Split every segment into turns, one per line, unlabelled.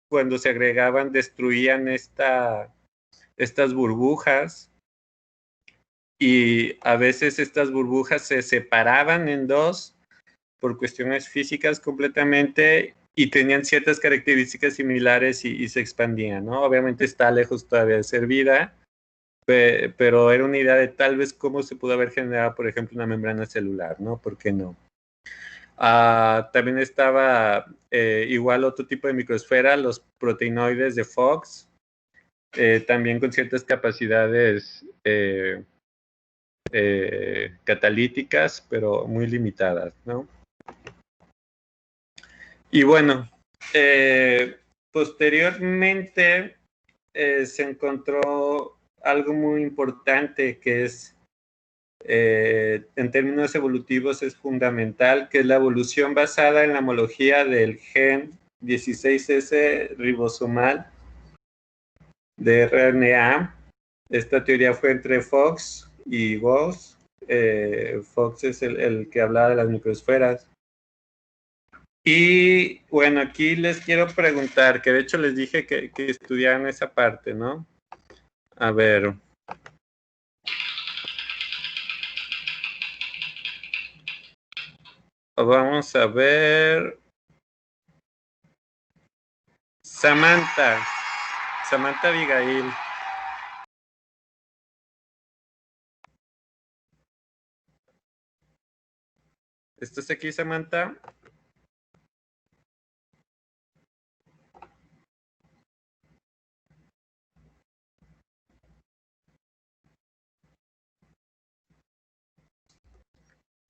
cuando se agregaban destruían estas burbujas, y a veces estas burbujas se separaban en dos por cuestiones físicas completamente y tenían ciertas características similares y se expandían, ¿no? Obviamente está lejos todavía de ser vida, pero era una idea de tal vez cómo se pudo haber generado, por ejemplo, una membrana celular, ¿no? ¿Por qué no? También estaba igual otro tipo de microesfera, los proteinoides de Fox, también con ciertas capacidades catalíticas, pero muy limitadas, ¿no? Y bueno, posteriormente se encontró algo muy importante que es, en términos evolutivos, es fundamental, que es la evolución basada en la homología del gen 16S ribosomal de RNA. Esta teoría fue entre Fox y Gauss. Fox es el que hablaba de las microesferas. Y bueno, aquí les quiero preguntar, que de hecho les dije que estudiaran esa parte, ¿no? A ver. Vamos a ver. Samantha Abigail. ¿Estás aquí, Samantha?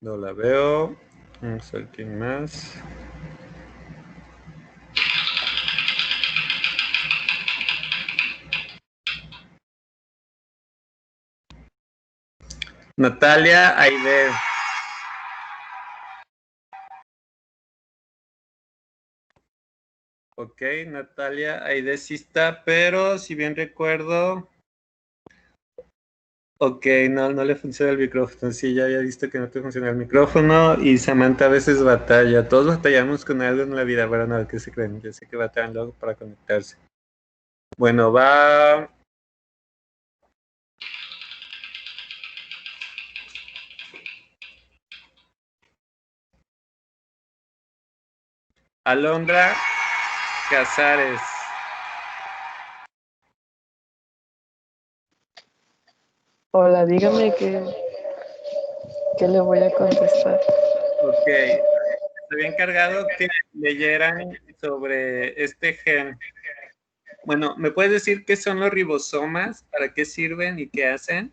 No la veo. Vamos a ver quién más. Natalia Aide. Ok, Natalia Aide sí está, pero si bien recuerdo... Ok, no le funciona el micrófono. Sí, ya había visto que no te funciona el micrófono, y Samantha a veces batalla. Todos batallamos con algo en la vida, pero no, ¿qué se creen? Yo sé que batallan luego para conectarse. Bueno, va... Alondra Casares.
Hola, dígame qué le voy a contestar.
Ok, había encargado que leyeran sobre este gen. Bueno, ¿me puedes decir qué son los ribosomas? ¿Para qué sirven y qué hacen?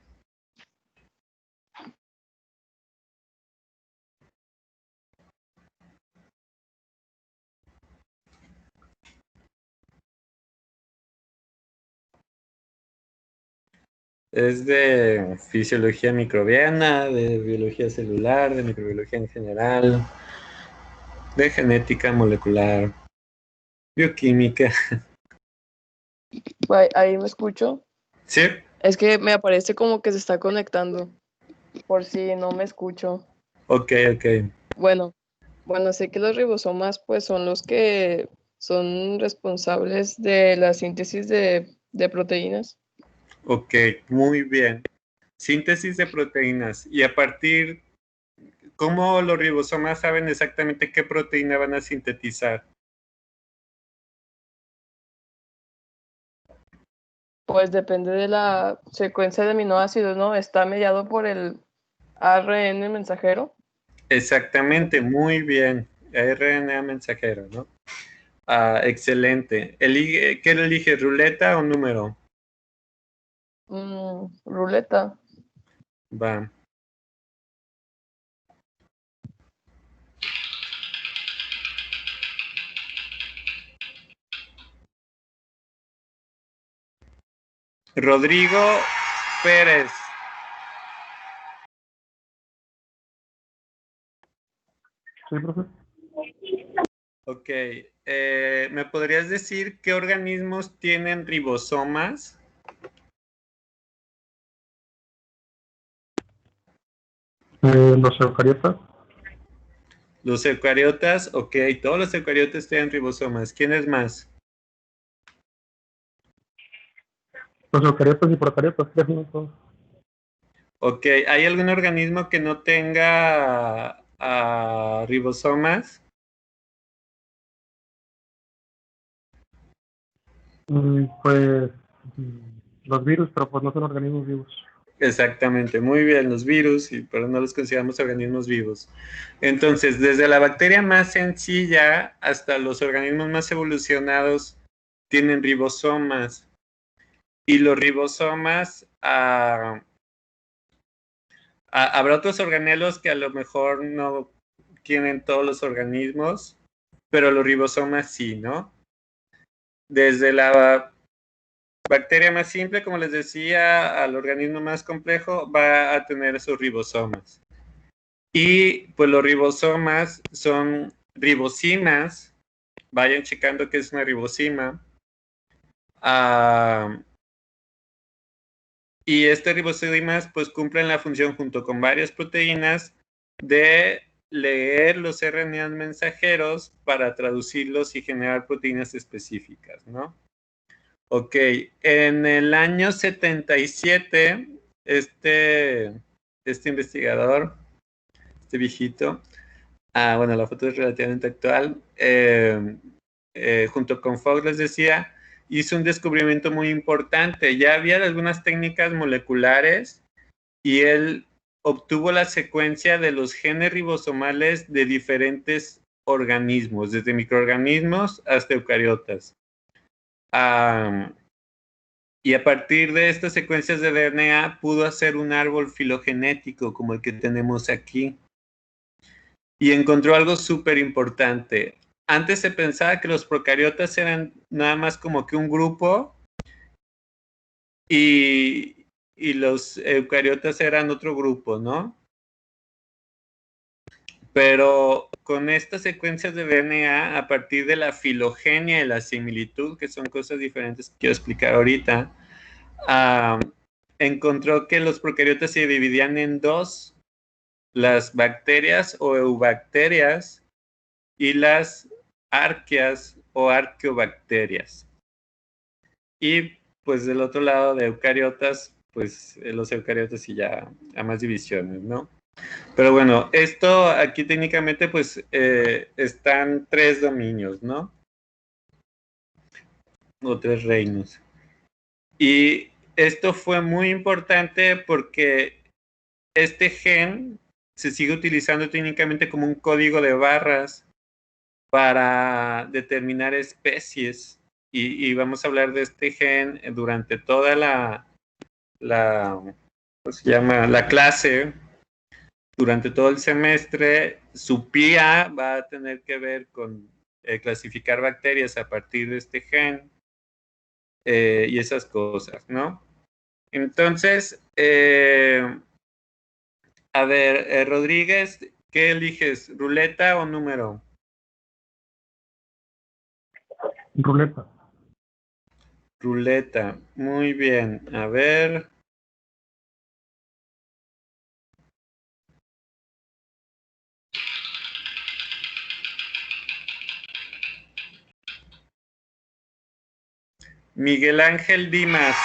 Es de fisiología microbiana, de biología celular, de microbiología en general, de genética molecular, bioquímica.
Ahí me escucho.
Sí,
Es que me aparece como que se está conectando, por si no me escucho.
ok, ok.
Bueno, sé que los ribosomas pues son los que son responsables de la síntesis de proteínas.
Ok, muy bien. Síntesis de proteínas. Y a partir, ¿cómo los ribosomas saben exactamente qué proteína van a sintetizar?
Pues depende de la secuencia de aminoácidos, ¿no? Está mediado por el ARN mensajero.
Exactamente, muy bien. RNA mensajero, ¿no? Excelente. ¿Qué elige, ruleta o número?
Ruleta.
Va. Rodrigo Pérez.
Sí, profe.
Ok. ¿Me podrías decir qué organismos tienen ribosomas?
Los eucariotas.
Los eucariotas, ok. Todos los eucariotas tienen ribosomas. ¿Quiénes más?
Los eucariotas y procariotas, ¿qué son todos?
Ok, ¿hay algún organismo que no tenga ribosomas?
Pues los virus, pero pues no son organismos vivos.
Exactamente, muy bien, los virus, pero no los consideramos organismos vivos. Entonces, desde la bacteria más sencilla hasta los organismos más evolucionados tienen ribosomas. Y los ribosomas, habrá otros organelos que a lo mejor no tienen todos los organismos, pero los ribosomas sí, ¿no? Desde la bacteria más simple, como les decía, al organismo más complejo, va a tener sus ribosomas. Y pues los ribosomas son ribosimas. Vayan checando qué es una ribosima. Y estas ribosimas pues cumplen la función junto con varias proteínas de leer los RNA mensajeros para traducirlos y generar proteínas específicas, ¿no? Ok, en el año 77, este investigador, este viejito, bueno, la foto es relativamente actual, junto con Fox, les decía, hizo un descubrimiento muy importante. Ya había algunas técnicas moleculares y él obtuvo la secuencia de los genes ribosomales de diferentes organismos, desde microorganismos hasta eucariotas. Y a partir de estas secuencias de DNA pudo hacer un árbol filogenético como el que tenemos aquí. Y encontró algo súper importante. Antes se pensaba que los procariotas eran nada más como que un grupo y los eucariotas eran otro grupo, ¿no? Pero con estas secuencias de DNA, a partir de la filogenia y la similitud, que son cosas diferentes que quiero explicar ahorita, encontró que los procariotas se dividían en dos: las bacterias o eubacterias y las arqueas o arqueobacterias. Y pues del otro lado de eucariotas, pues los eucariotas y ya a más divisiones, ¿no? Pero bueno, esto aquí técnicamente pues están tres dominios, ¿no? O tres reinos. Y esto fue muy importante porque este gen se sigue utilizando técnicamente como un código de barras para determinar especies. Y vamos a hablar de este gen durante toda ¿cómo se llama? La clase, durante todo el semestre. Su PIA va a tener que ver con clasificar bacterias a partir de este gen y esas cosas, ¿no? Entonces, a ver, Rodríguez, ¿qué eliges? ¿Ruleta o número?
Ruleta.
Ruleta, muy bien. A ver. Miguel Ángel Dimas.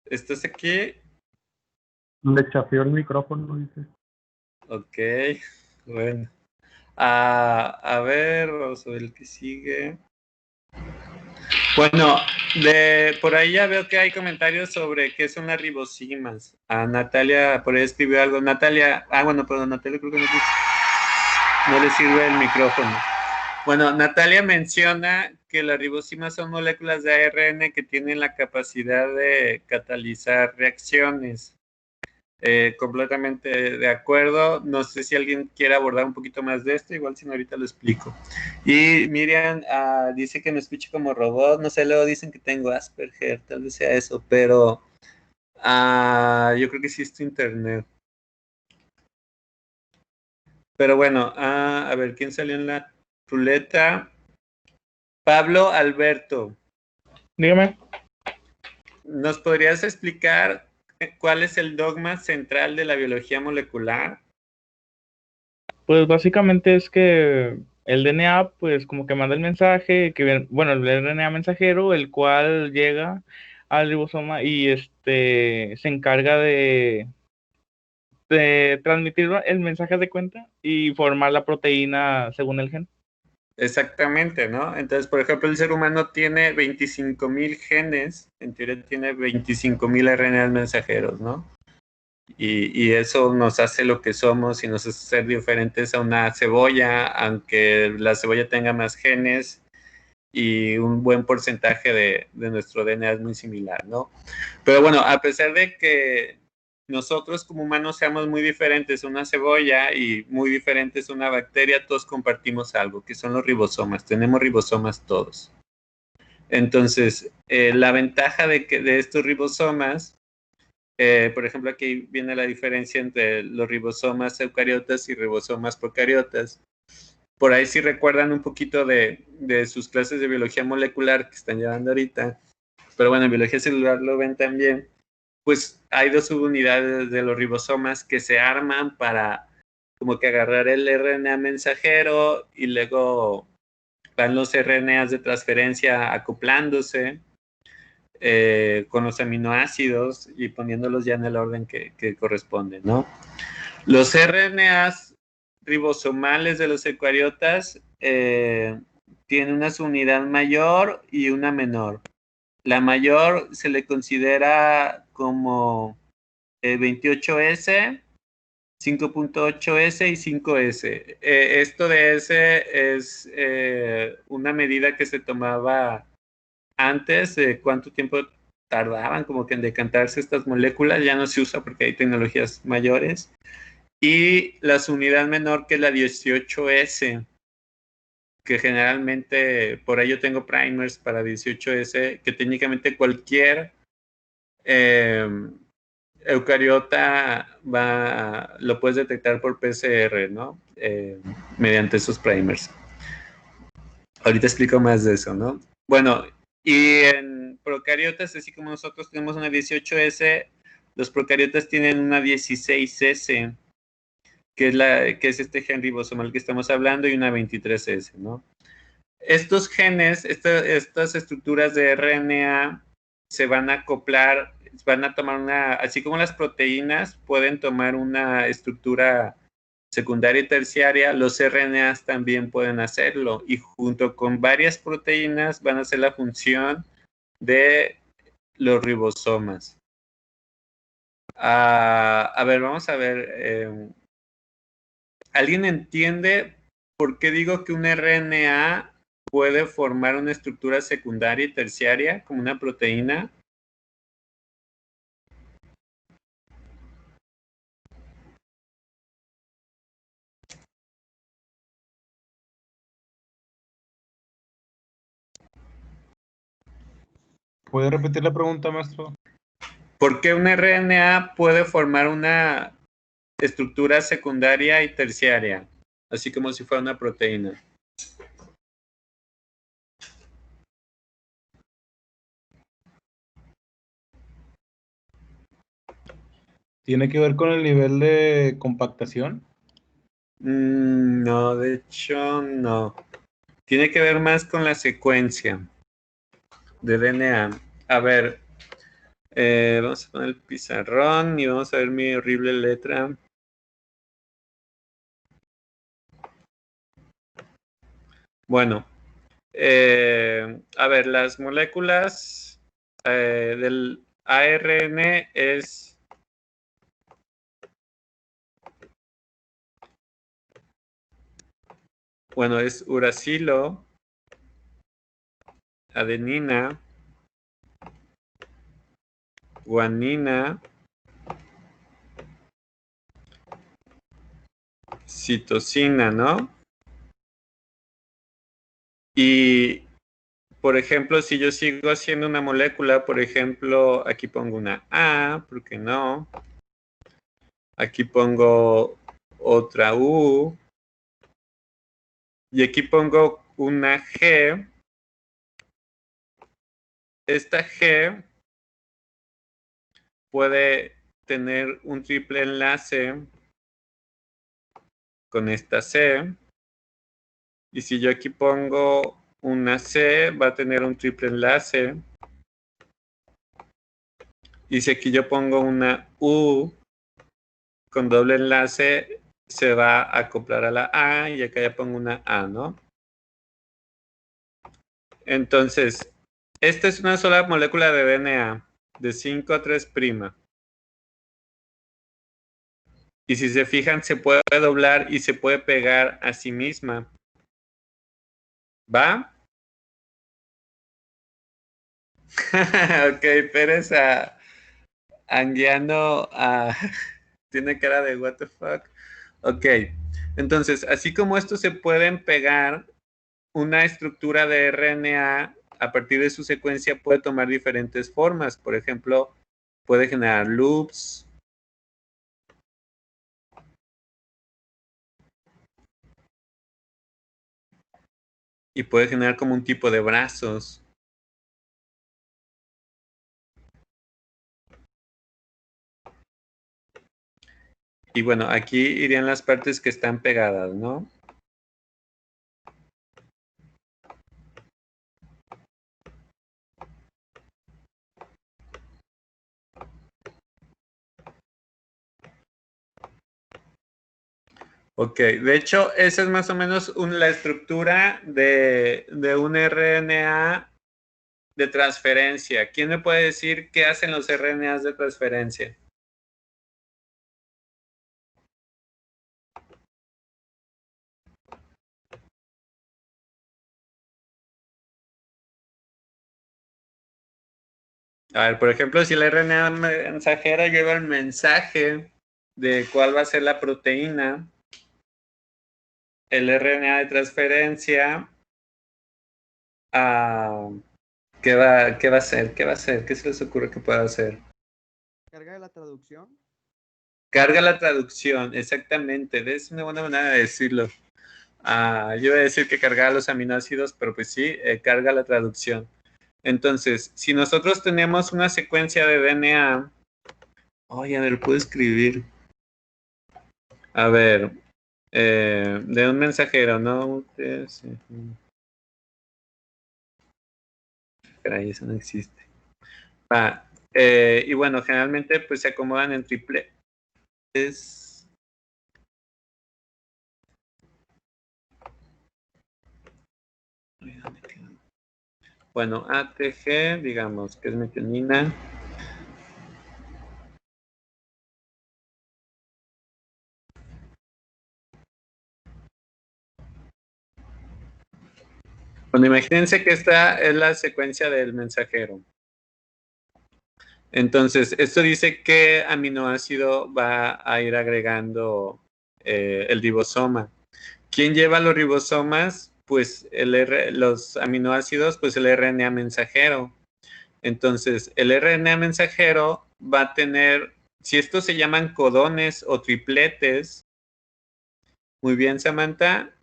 ¿Estás aquí?
Le chafió el micrófono, dice.
Ok, bueno. A ver, vamos a ver el que sigue. Bueno, por ahí ya veo que hay comentarios sobre qué son las ribosimas. Natalia por ahí escribió algo. Natalia, bueno, perdón, Natalia creo que no le sirve el micrófono. Bueno, Natalia menciona que las ribosimas son moléculas de ARN que tienen la capacidad de catalizar reacciones. Completamente de acuerdo. No sé si alguien quiere abordar un poquito más de esto, igual si no ahorita lo explico. Y Miriam dice que me escucho como robot, no sé, luego dicen que tengo Asperger, tal vez sea eso, pero yo creo que sí es tu internet. Pero bueno, a ver, ¿quién salió en la ruleta? Pablo Alberto.
Dígame.
¿Nos podrías explicar cuál es el dogma central de la biología molecular?
Pues básicamente es que el DNA, pues como que manda el mensaje, bueno, el RNA mensajero, el cual llega al ribosoma y se encarga de transmitir el mensaje de cuenta y formar la proteína según el gen.
Exactamente, ¿no? Entonces, por ejemplo, el ser humano tiene 25,000 genes, en teoría tiene 25,000 RNAs mensajeros, ¿no? Y eso nos hace lo que somos y nos hace ser diferentes a una cebolla, aunque la cebolla tenga más genes y un buen porcentaje de nuestro DNA es muy similar, ¿no? Pero bueno, a pesar de que nosotros como humanos seamos muy diferentes a una cebolla y muy diferentes a una bacteria, todos compartimos algo, que son los ribosomas. Tenemos ribosomas todos. Entonces, la ventaja de estos ribosomas, por ejemplo, aquí viene la diferencia entre los ribosomas eucariotas y ribosomas procariotas. Por ahí sí recuerdan un poquito de sus clases de biología molecular que están llevando ahorita, pero bueno, en biología celular lo ven también. Pues hay dos subunidades de los ribosomas que se arman para como que agarrar el RNA mensajero y luego van los RNAs de transferencia acoplándose con los aminoácidos y poniéndolos ya en el orden que corresponde, ¿no? Los RNAs ribosomales de los eucariotas tienen una subunidad mayor y una menor. La mayor se le considera como 28S, 5.8S y 5S. Esto de S es una medida que se tomaba antes de cuánto tiempo tardaban como que en decantarse estas moléculas. Ya no se usa porque hay tecnologías mayores. Y la unidad menor, que es la 18S, que generalmente por ello tengo primers para 18S, que técnicamente cualquier eucariota lo puedes detectar por PCR, ¿no? Mediante esos primers. Ahorita explico más de eso, ¿no? Bueno, y en procariotas, así como nosotros tenemos una 18S, los procariotas tienen una 16S, que es este gen ribosomal que estamos hablando, y una 23S, ¿no? Estos genes, estas estructuras de RNA se van a acoplar, van a tomar así como las proteínas pueden tomar una estructura secundaria y terciaria, los RNAs también pueden hacerlo, y junto con varias proteínas van a hacer la función de los ribosomas. A ver, vamos a ver. ¿Alguien entiende por qué digo que un RNA puede formar una estructura secundaria y terciaria como una proteína?
¿Puede repetir la pregunta, maestro?
¿Por qué un RNA puede formar una estructura secundaria y terciaria? Así como si fuera una proteína.
¿Tiene que ver con el nivel de compactación?
No, de hecho no. Tiene que ver más con la secuencia de DNA. A ver, vamos a poner el pizarrón y vamos a ver mi horrible letra. Bueno, a ver, las moléculas del ARN es uracilo, adenina, guanina, citosina, ¿no? Y, por ejemplo, si yo sigo haciendo una molécula, por ejemplo, aquí pongo una A, ¿por qué no? Aquí pongo otra U. Y aquí pongo una G. Esta G puede tener un triple enlace con esta C. Y si yo aquí pongo una C, va a tener un triple enlace. Y si aquí yo pongo una U con doble enlace, se va a acoplar a la A y acá ya pongo una A, ¿no? Entonces, esta es una sola molécula de DNA de 5 a 3'. Y si se fijan, se puede doblar y se puede pegar a sí misma. ¿Va? Ok, Pérez Anguiano tiene cara de what the fuck. Ok, entonces, así como esto se pueden pegar, una estructura de RNA a partir de su secuencia puede tomar diferentes formas. Por ejemplo, puede generar loops. Y puede generar como un tipo de brazos. Y bueno, aquí irían las partes que están pegadas, ¿no? Ok, de hecho, esa es más o menos la estructura de un RNA de transferencia. ¿Quién me puede decir qué hacen los RNAs de transferencia? A ver, por ejemplo, si el RNA mensajero lleva el mensaje de cuál va a ser la proteína, el RNA de transferencia, ¿qué va a hacer? ¿Qué va a hacer? ¿Qué se les ocurre que pueda hacer?
Carga de la traducción.
Carga la traducción, exactamente. Es una buena manera de decirlo. Yo iba a decir que cargaba los aminoácidos, pero pues sí, carga la traducción. Entonces, si nosotros tenemos una secuencia de DNA, oye, a ver, puedo escribir. A ver, de un mensajero, ¿no? Caray, eso no existe. Y bueno, generalmente pues se acomodan en tripletes. Bueno, ATG, digamos que es metionina. Bueno, imagínense que esta es la secuencia del mensajero. Entonces, esto dice qué aminoácido va a ir agregando el ribosoma. ¿Quién lleva los ribosomas? Pues los aminoácidos, pues el RNA mensajero. Entonces, el RNA mensajero va a tener, si estos se llaman codones o tripletes, muy bien, Samantha,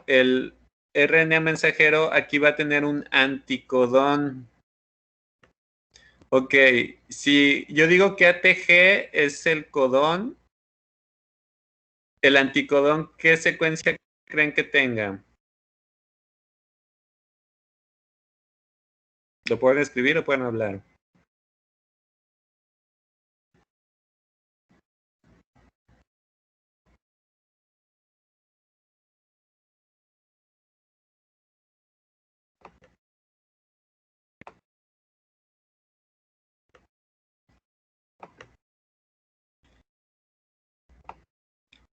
el RNA mensajero aquí va a tener un anticodón. Ok, si yo digo que ATG es el codón, el anticodón, ¿qué secuencia creen que tenga? ¿Lo pueden escribir o pueden hablar?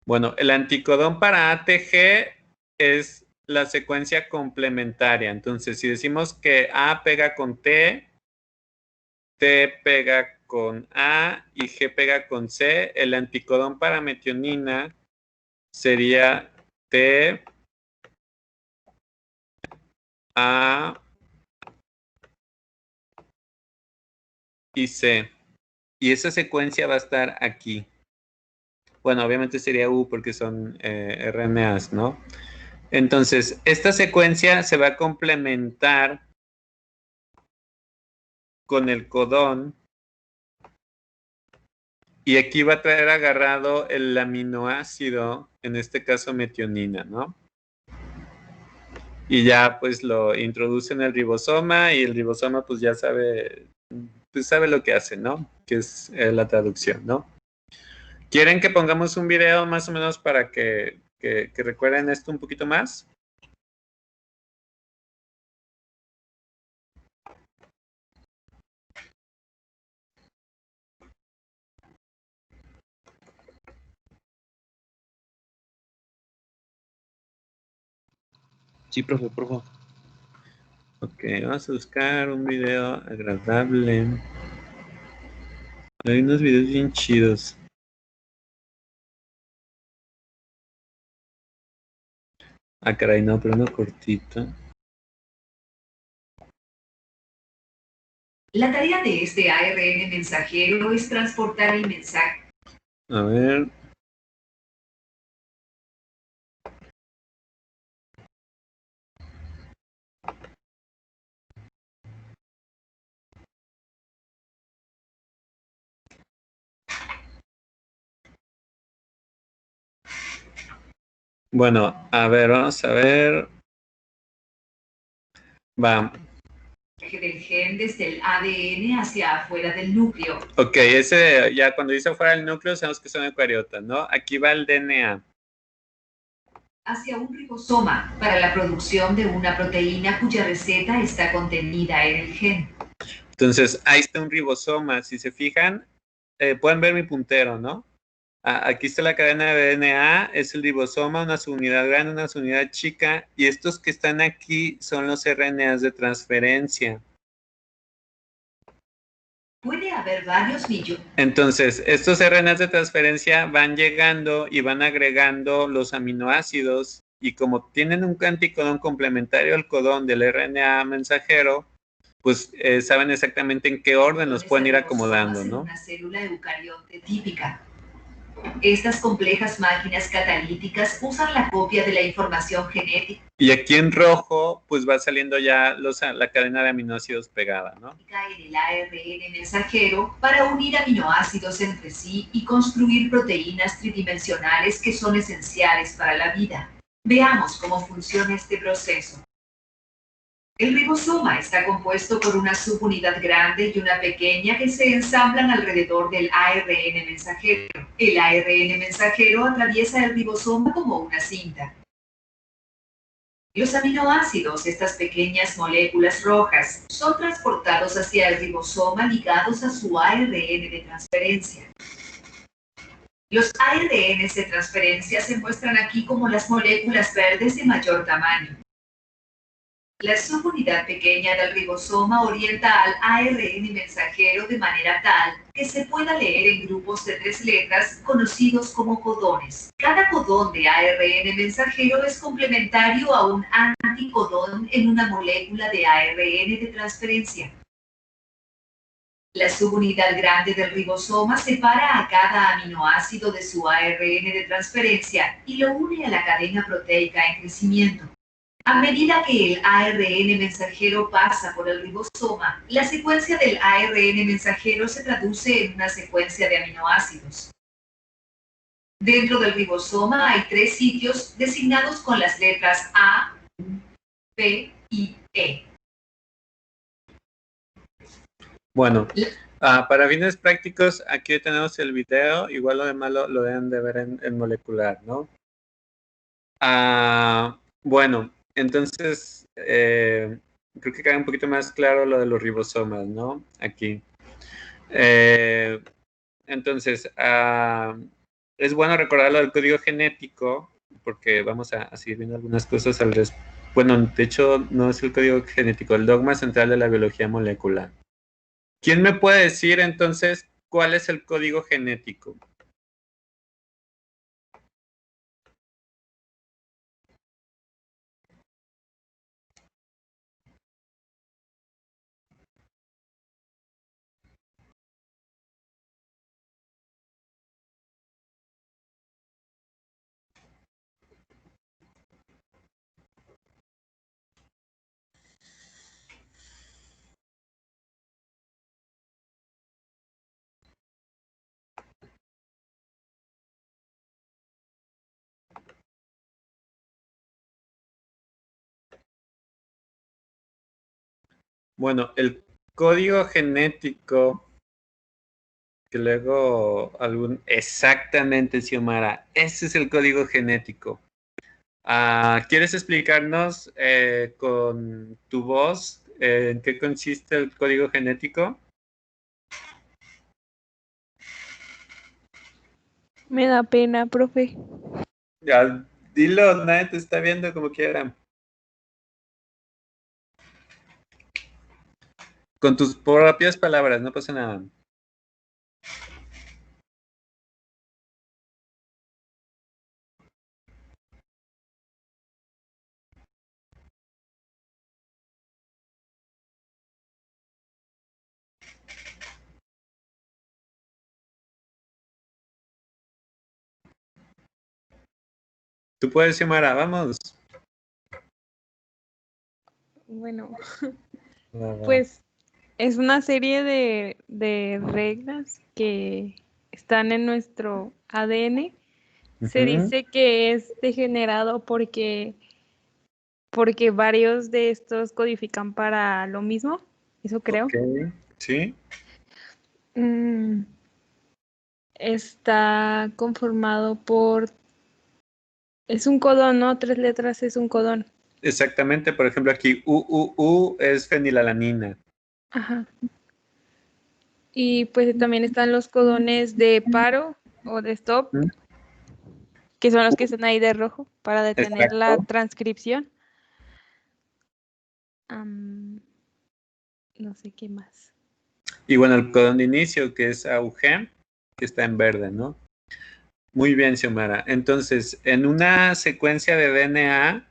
Bueno, el anticodón para ATG es la secuencia complementaria. Entonces, si decimos que A pega con T, T pega con A y G pega con C, el anticodón para metionina sería T, A y C. Y esa secuencia va a estar aquí. Bueno, obviamente sería U porque son RNAs, ¿no? Entonces, esta secuencia se va a complementar con el codón Y aquí va a traer agarrado el aminoácido, en este caso metionina, ¿no? Y ya pues lo introduce en el ribosoma y el ribosoma pues ya sabe, pues sabe lo que hace, ¿no? Que es la traducción, ¿no? ¿Quieren que pongamos un video más o menos para que recuerden esto un poquito más?
Sí, profe, por favor.
Ok, vamos a buscar un video agradable. Hay unos videos bien chidos. Ah, caray, no, pero uno cortito.
La tarea de este ARN mensajero es transportar el mensaje.
A ver. Bueno, a ver, vamos a ver. Va.
Del gen desde el ADN hacia afuera del núcleo.
Ok, ese ya cuando dice fuera del núcleo sabemos que son eucariotas, ¿no? Aquí va el DNA.
Hacia un ribosoma para la producción de una proteína cuya receta está contenida en el gen.
Entonces, ahí está un ribosoma. Si se fijan, pueden ver mi puntero, ¿no? Aquí está la cadena de DNA, es el ribosoma, una subunidad grande, una subunidad chica, y estos que están aquí son los RNAs de transferencia.
Puede haber varios millones.
Entonces, estos RNAs de transferencia van llegando y van agregando los aminoácidos, y como tienen un anticodón complementario al codón del RNA mensajero, pues saben exactamente en qué orden los pueden ir acomodando, ¿no?
Una célula eucariote típica. Estas complejas máquinas catalíticas usan la copia de la información genética.
Y aquí en rojo, pues va saliendo ya la cadena de aminoácidos pegada, ¿no?
En el ARN mensajero para unir aminoácidos entre sí y construir proteínas tridimensionales que son esenciales para la vida. Veamos cómo funciona este proceso. El ribosoma está compuesto por una subunidad grande y una pequeña que se ensamblan alrededor del ARN mensajero. El ARN mensajero atraviesa el ribosoma como una cinta. Los aminoácidos, estas pequeñas moléculas rojas, son transportados hacia el ribosoma ligados a su ARN de transferencia. Los ARNs de transferencia se muestran aquí como las moléculas verdes de mayor tamaño. La subunidad pequeña del ribosoma orienta al ARN mensajero de manera tal que se pueda leer en grupos de 3 letras conocidos como codones. Cada codón de ARN mensajero es complementario a un anticodón en una molécula de ARN de transferencia. La subunidad grande del ribosoma separa a cada aminoácido de su ARN de transferencia y lo une a la cadena proteica en crecimiento. A medida que el ARN mensajero pasa por el ribosoma, la secuencia del ARN mensajero se traduce en una secuencia de aminoácidos. Dentro del ribosoma hay 3 sitios designados con las letras A, P y E.
Bueno, para fines prácticos, aquí tenemos el video, igual lo demás lo deben de ver en molecular, ¿no? Bueno, entonces, creo que queda un poquito más claro lo de los ribosomas, ¿no? Aquí. Entonces, es bueno recordar lo del código genético, porque vamos a seguir viendo algunas cosas al respecto. Bueno, de hecho, no es el código genético, el dogma central de la biología molecular. ¿Quién me puede decir entonces cuál es el código genético? Bueno, el código genético, que luego exactamente, Xiomara, ese es el código genético. ¿Quieres explicarnos con tu voz en qué consiste el código genético?
Me da pena, profe.
Ya, dilo, nadie te está viendo como quiera. Con tus propias palabras, no pasa nada. Tú puedes, Xiomara, vamos.
Bueno,
Va, va.
pues es una serie de reglas que están en nuestro ADN. Se
Ujú.
dice que es degenerado porque varios de estos codifican para lo mismo, eso creo.
Ok, sí.
Está conformado por... Es un codón, ¿no? 3 letras es un codón.
Exactamente, por ejemplo, aquí U es fenilalanina.
Ajá. Y pues también están los codones de paro o de stop,
¿Mm?
que son los que están ahí de rojo para detener la
Exacto.
transcripción. No sé qué más.
Y bueno, el codón de inicio, que es AUG, que está en verde, ¿no? Muy bien, Xiomara. Entonces, en una secuencia de DNA,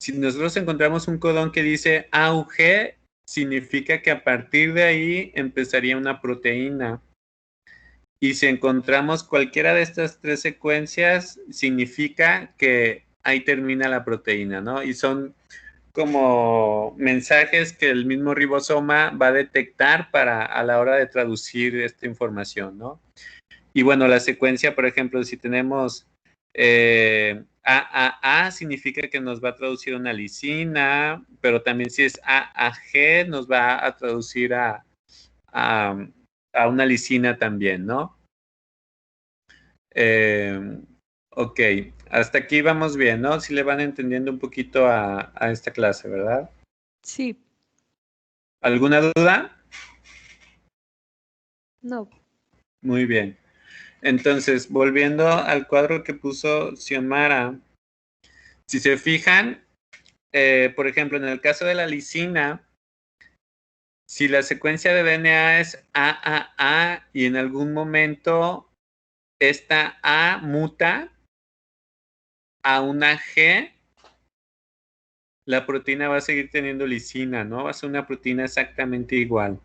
si nosotros encontramos un codón que dice AUG, significa que a partir de ahí empezaría una proteína. Y si encontramos cualquiera de estas tres secuencias, significa que ahí termina la proteína, ¿no? Y son como mensajes que el mismo ribosoma va a detectar a la hora de traducir esta información, ¿no? Y bueno, la secuencia, por ejemplo, si tenemos AAA, significa que nos va a traducir una lisina, pero también si es AAG, nos va a traducir a una lisina también, ¿no? Ok, hasta aquí vamos bien, ¿no? Si le van entendiendo un poquito a esta clase, ¿verdad?
Sí,
¿Alguna duda?
no.
Muy bien. Entonces, volviendo al cuadro que puso Xiomara, si se fijan, por ejemplo, en el caso de la lisina, si la secuencia de DNA es AAA y en algún momento esta A muta a una G, la proteína va a seguir teniendo lisina, ¿no? Va a ser una proteína exactamente igual.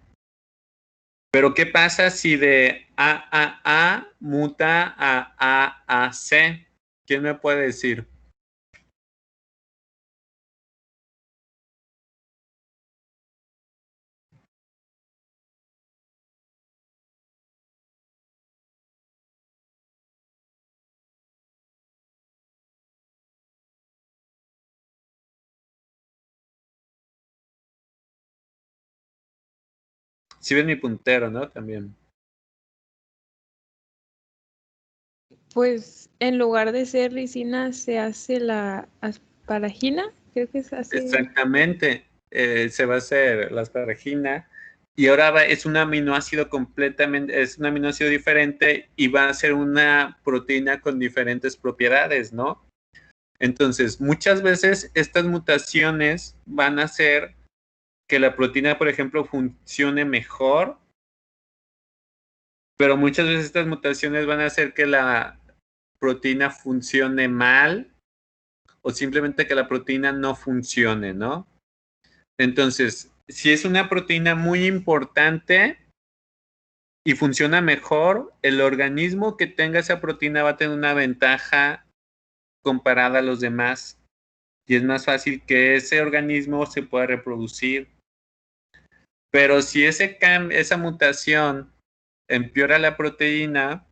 Pero ¿qué pasa si de AAA muta a AAC? ¿Quién me puede decir? Si ven mi puntero, ¿no? También.
Pues en lugar de ser lisina se hace la asparagina, creo que es así.
Exactamente. Se va a hacer la asparagina y ahora es un aminoácido completamente, es un aminoácido diferente y va a ser una proteína con diferentes propiedades, ¿no? Entonces, muchas veces estas mutaciones van a hacer que la proteína, por ejemplo, funcione mejor, pero muchas veces estas mutaciones van a hacer que la proteína funcione mal o simplemente que la proteína no funcione, ¿no? Entonces, si es una proteína muy importante y funciona mejor, el organismo que tenga esa proteína va a tener una ventaja comparada a los demás y es más fácil que ese organismo se pueda reproducir. Pero si esa mutación empeora la proteína,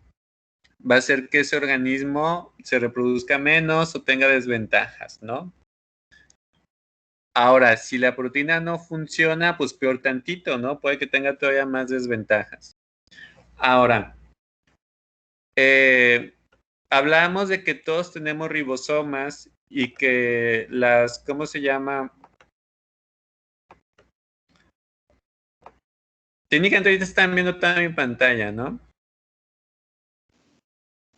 va a hacer que ese organismo se reproduzca menos o tenga desventajas, ¿no? Ahora, si la proteína no funciona, pues peor tantito, ¿no? Puede que tenga todavía más desventajas. Ahora, hablábamos de que todos tenemos ribosomas y que las, ¿cómo se llama? Técnicamente ahorita están viendo toda mi pantalla, ¿no?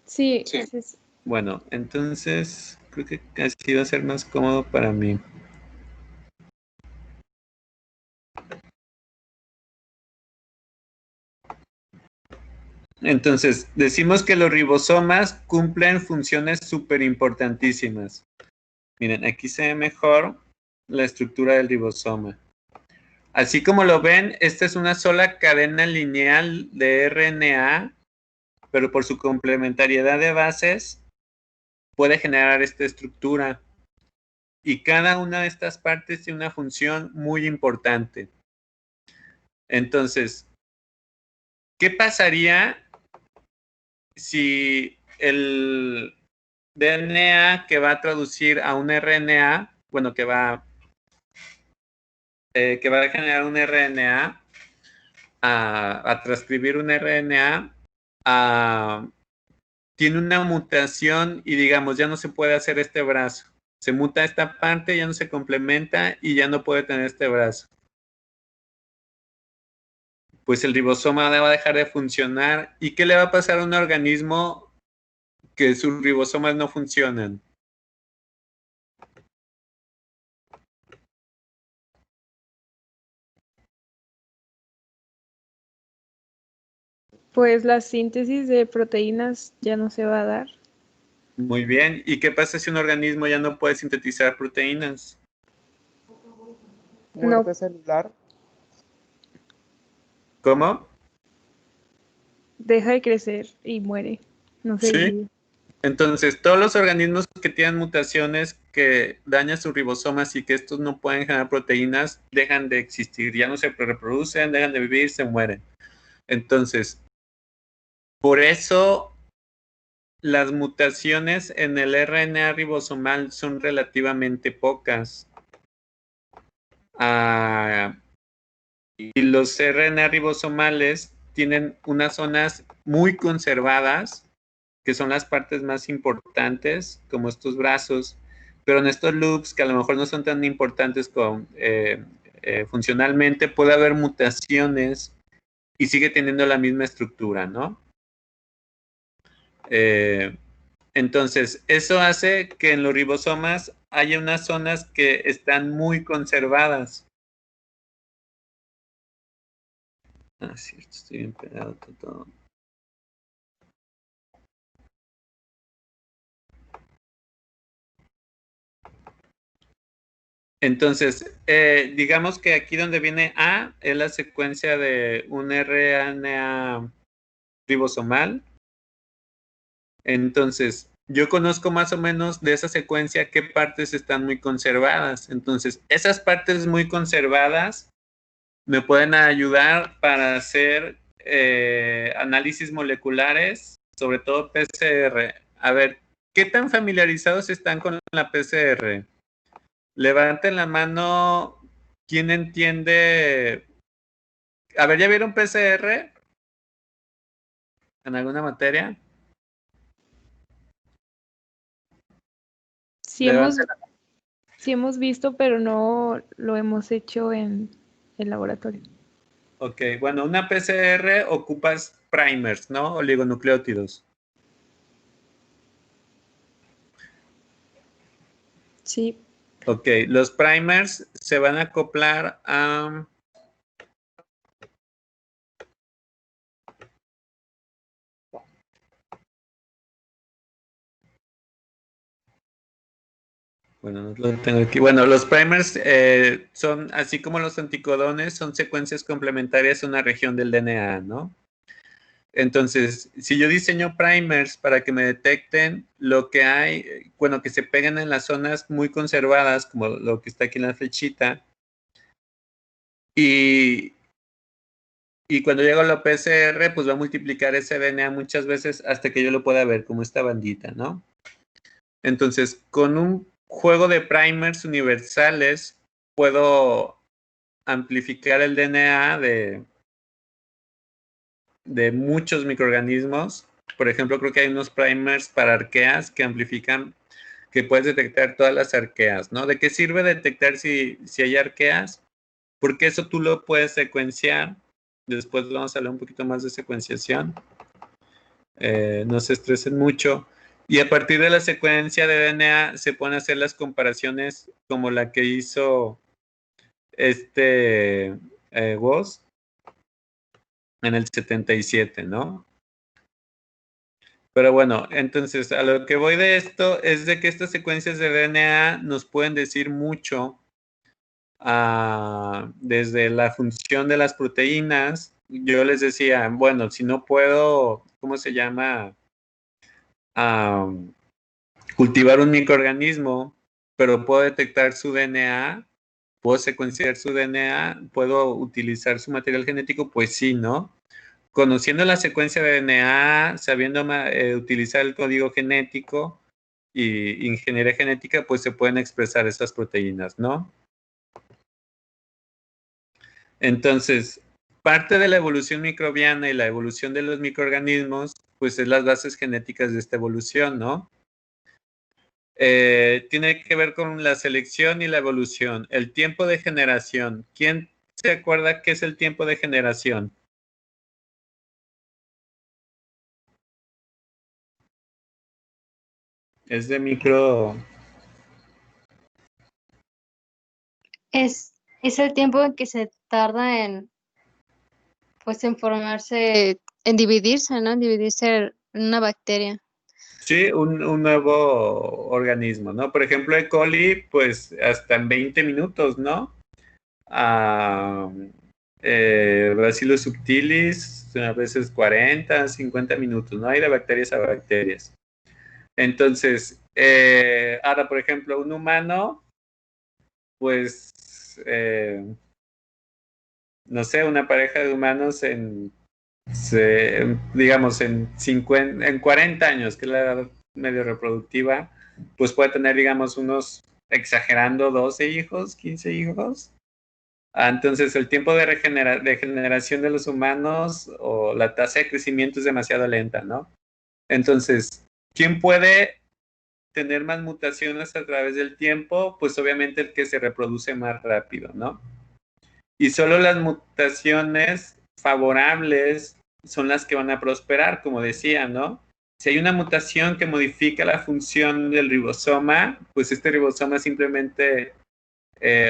Sí,
Sí.
es-
Bueno, entonces creo que así va a ser más cómodo para mí. Entonces, decimos que los ribosomas cumplen funciones súper importantísimas. Miren, aquí se ve mejor la estructura del ribosoma. Así como lo ven, esta es una sola cadena lineal de RNA, pero por su complementariedad de bases puede generar esta estructura. Y cada una de estas partes tiene una función muy importante. Entonces, ¿qué pasaría si el DNA que va a traducir a un RNA, bueno, que va a generar un RNA, a transcribir un RNA, tiene una mutación y digamos, ya no se puede hacer este brazo? Se muta esta parte, ya no se complementa y ya no puede tener este brazo. Pues el ribosoma va a dejar de funcionar. ¿Y qué le va a pasar a un organismo que sus ribosomas no funcionan?
pues la síntesis de proteínas ya no se va a dar.
Muy bien. ¿Y qué pasa si un organismo ya no puede sintetizar proteínas?
Muerte celular.
¿Cómo?
Deja de crecer y muere. No se
Sí.
divide.
Entonces, todos los organismos que tienen mutaciones que dañan sus ribosomas y que estos no pueden generar proteínas, dejan de existir, ya no se reproducen, dejan de vivir, se mueren. Entonces, por eso las mutaciones en el RNA ribosomal son relativamente pocas. Y los RNA ribosomales tienen unas zonas muy conservadas, que son las partes más importantes, como estos brazos, pero en estos loops, que a lo mejor no son tan importantes funcionalmente, puede haber mutaciones y sigue teniendo la misma estructura, ¿no? Entonces, eso hace que en los ribosomas haya unas zonas que están muy conservadas. Ah, cierto, estoy bien pegado todo. Entonces, digamos que aquí donde viene A es la secuencia de un RNA ribosomal. Entonces, yo conozco más o menos de esa secuencia qué partes están muy conservadas. Entonces, esas partes muy conservadas me pueden ayudar para hacer análisis moleculares, sobre todo PCR. A ver, ¿qué tan familiarizados están con la PCR? Levanten la mano, ¿quién entiende? A ver, ¿ya vieron PCR en alguna materia?
Sí
Levanten la mano.
sí hemos visto, pero no lo hemos hecho en el laboratorio.
Ok, bueno, una PCR ocupas primers, ¿no? Oligonucleótidos.
Sí.
Ok, los primers se van a acoplar a... Bueno, no lo tengo aquí. Bueno, los primers son, así como los anticodones, son secuencias complementarias a una región del DNA, ¿no? Entonces, si yo diseño primers para que me detecten lo que hay, bueno, que se peguen en las zonas muy conservadas, como lo que está aquí en la flechita, y cuando llego a la PCR, pues va a multiplicar ese DNA muchas veces hasta que yo lo pueda ver como esta bandita, ¿no? Entonces, con un juego de primers universales, puedo amplificar el DNA de muchos microorganismos. Por ejemplo, creo que hay unos primers para arqueas que amplifican, que puedes detectar todas las arqueas, ¿no? ¿De qué sirve detectar si hay arqueas? Porque eso tú lo puedes secuenciar. Después vamos a hablar un poquito más de secuenciación. No se estresen mucho. Y a partir de la secuencia de DNA se pueden hacer las comparaciones como la que hizo Woz en el 77, ¿no? Pero bueno, entonces a lo que voy de esto es de que estas secuencias de DNA nos pueden decir mucho desde la función de las proteínas. Yo les decía, bueno, si no puedo, ¿cómo se llama? Cultivar un microorganismo, pero puedo detectar su DNA, puedo secuenciar su DNA, puedo utilizar su material genético, pues sí, ¿no? Conociendo la secuencia de DNA, sabiendo utilizar el código genético y ingeniería genética, pues se pueden expresar esas proteínas, ¿no? Entonces, parte de la evolución microbiana y la evolución de los microorganismos, pues es las bases genéticas de esta evolución, ¿no? Tiene que ver con la selección y la evolución. El tiempo de generación. ¿Quién se acuerda qué es el tiempo de generación? Es de micro...
Es el tiempo en que se tarda en, pues, en formarse, en dividirse, ¿no? En dividirse en una bacteria.
Sí, un nuevo organismo, ¿no? Por ejemplo, E. coli, pues hasta en 20 minutos, ¿no? Bacillus subtilis, a veces 40, 50 minutos, ¿no? Hay de bacterias a bacterias. Entonces, ahora, por ejemplo, un humano, pues, no sé, una pareja de humanos digamos, en 40 años, que es la edad medio reproductiva, pues puede tener, digamos, unos, exagerando, 12 hijos, 15 hijos. Entonces, el tiempo de generación de los humanos o la tasa de crecimiento es demasiado lenta, ¿no? Entonces, ¿quién puede tener más mutaciones a través del tiempo? Pues obviamente el que se reproduce más rápido, ¿no? Y solo las mutaciones favorables son las que van a prosperar, como decía, ¿no? Si hay una mutación que modifica la función del ribosoma, pues este ribosoma simplemente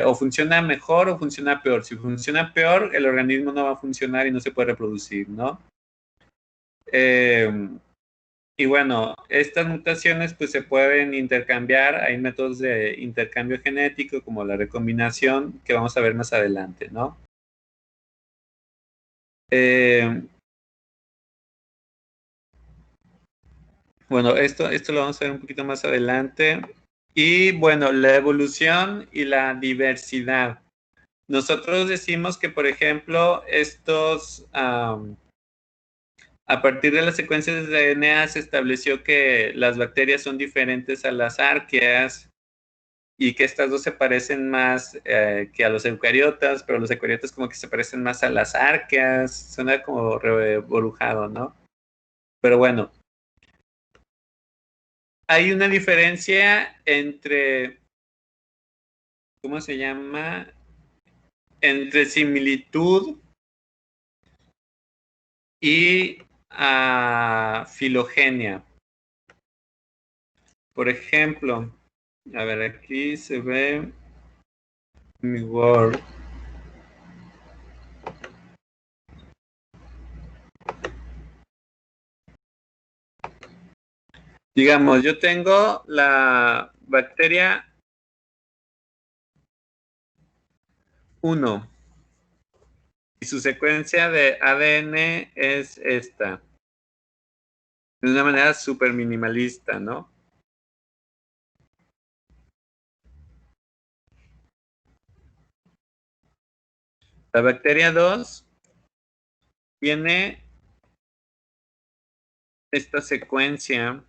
o funciona mejor o funciona peor. Si funciona peor, el organismo no va a funcionar y no se puede reproducir, ¿no? Y bueno, estas mutaciones pues se pueden intercambiar. Hay métodos de intercambio genético como la recombinación que vamos a ver más adelante, ¿no? Bueno, esto lo vamos a ver un poquito más adelante. Y bueno, la evolución y la diversidad. Nosotros decimos que, por ejemplo, a partir de las secuencias de DNA se estableció que las bacterias son diferentes a las arqueas y que estas dos se parecen más que a los eucariotas, pero los eucariotas como que se parecen más a las arqueas. Suena como reborujado, ¿no? Pero bueno, hay una diferencia entre, ¿cómo se llama? Entre similitud y filogenia. Por ejemplo, a ver, aquí se ve mi Word. Digamos, yo tengo la bacteria 1 y su secuencia de ADN es esta. De una manera súper minimalista, ¿no? La bacteria 2 tiene esta secuencia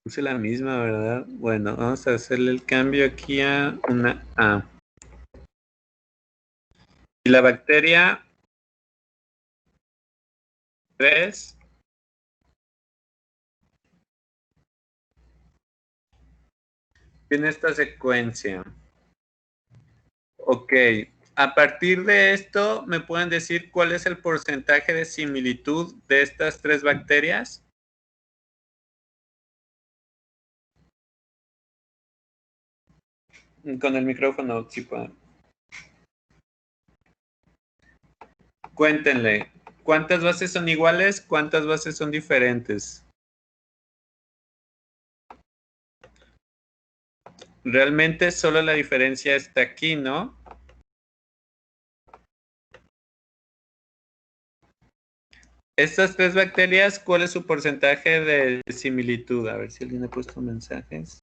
Puse la misma, ¿verdad? Bueno, vamos a hacerle el cambio aquí a una A. Y la bacteria 3 tiene esta secuencia. Ok, a partir de esto, ¿me pueden decir cuál es el porcentaje de similitud de estas 3 bacterias? Con el micrófono, si pueden. Cuéntenle, ¿cuántas bases son iguales? ¿Cuántas bases son diferentes? Realmente solo la diferencia está aquí, ¿no? Estas 3 bacterias, ¿cuál es su porcentaje de similitud? A ver si alguien ha puesto mensajes.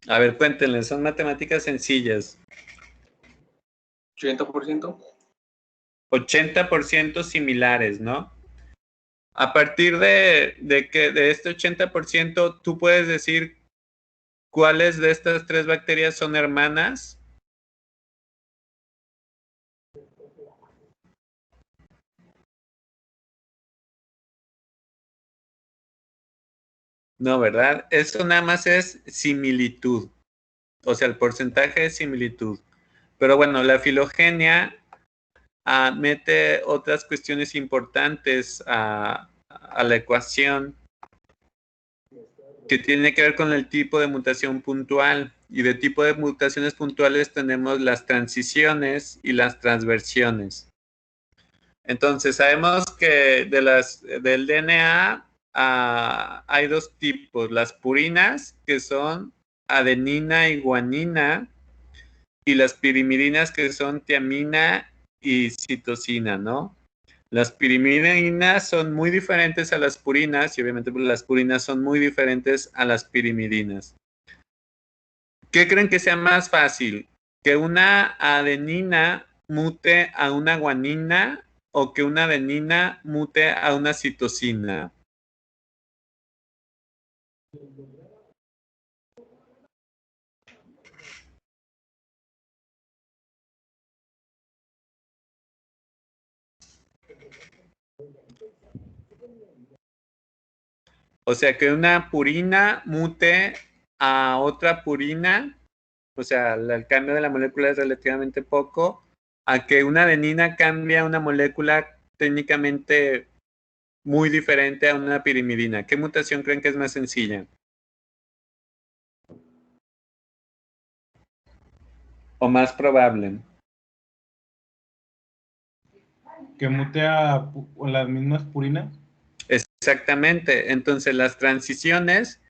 A ver, cuéntenle, son matemáticas sencillas.
80%.
80% similares, ¿no? A partir de este 80%, ¿tú puedes decir cuáles de estas 3 bacterias son hermanas? No, ¿verdad? Eso nada más es similitud. O sea, el porcentaje de similitud. Pero bueno, la filogenia mete otras cuestiones importantes a la ecuación que tiene que ver con el tipo de mutación puntual. Y de tipo de mutaciones puntuales tenemos las transiciones y las transversiones. Entonces, sabemos que del DNA hay 2 tipos, las purinas, que son adenina y guanina, y las pirimidinas, que son tiamina y citosina, ¿no? Las pirimidinas son muy diferentes a las purinas, y obviamente pues, las purinas son muy diferentes a las pirimidinas. ¿Qué creen que sea más fácil? ¿Que una adenina mute a una guanina o que una adenina mute a una citosina? O sea, que una purina mute a otra purina, o sea, el cambio de la molécula es relativamente poco, a que una adenina cambie a una molécula técnicamente muy diferente a una pirimidina. ¿Qué mutación creen que es más sencilla? ¿O más probable?
Que mute a las mismas purinas.
Exactamente. Entonces, las transiciones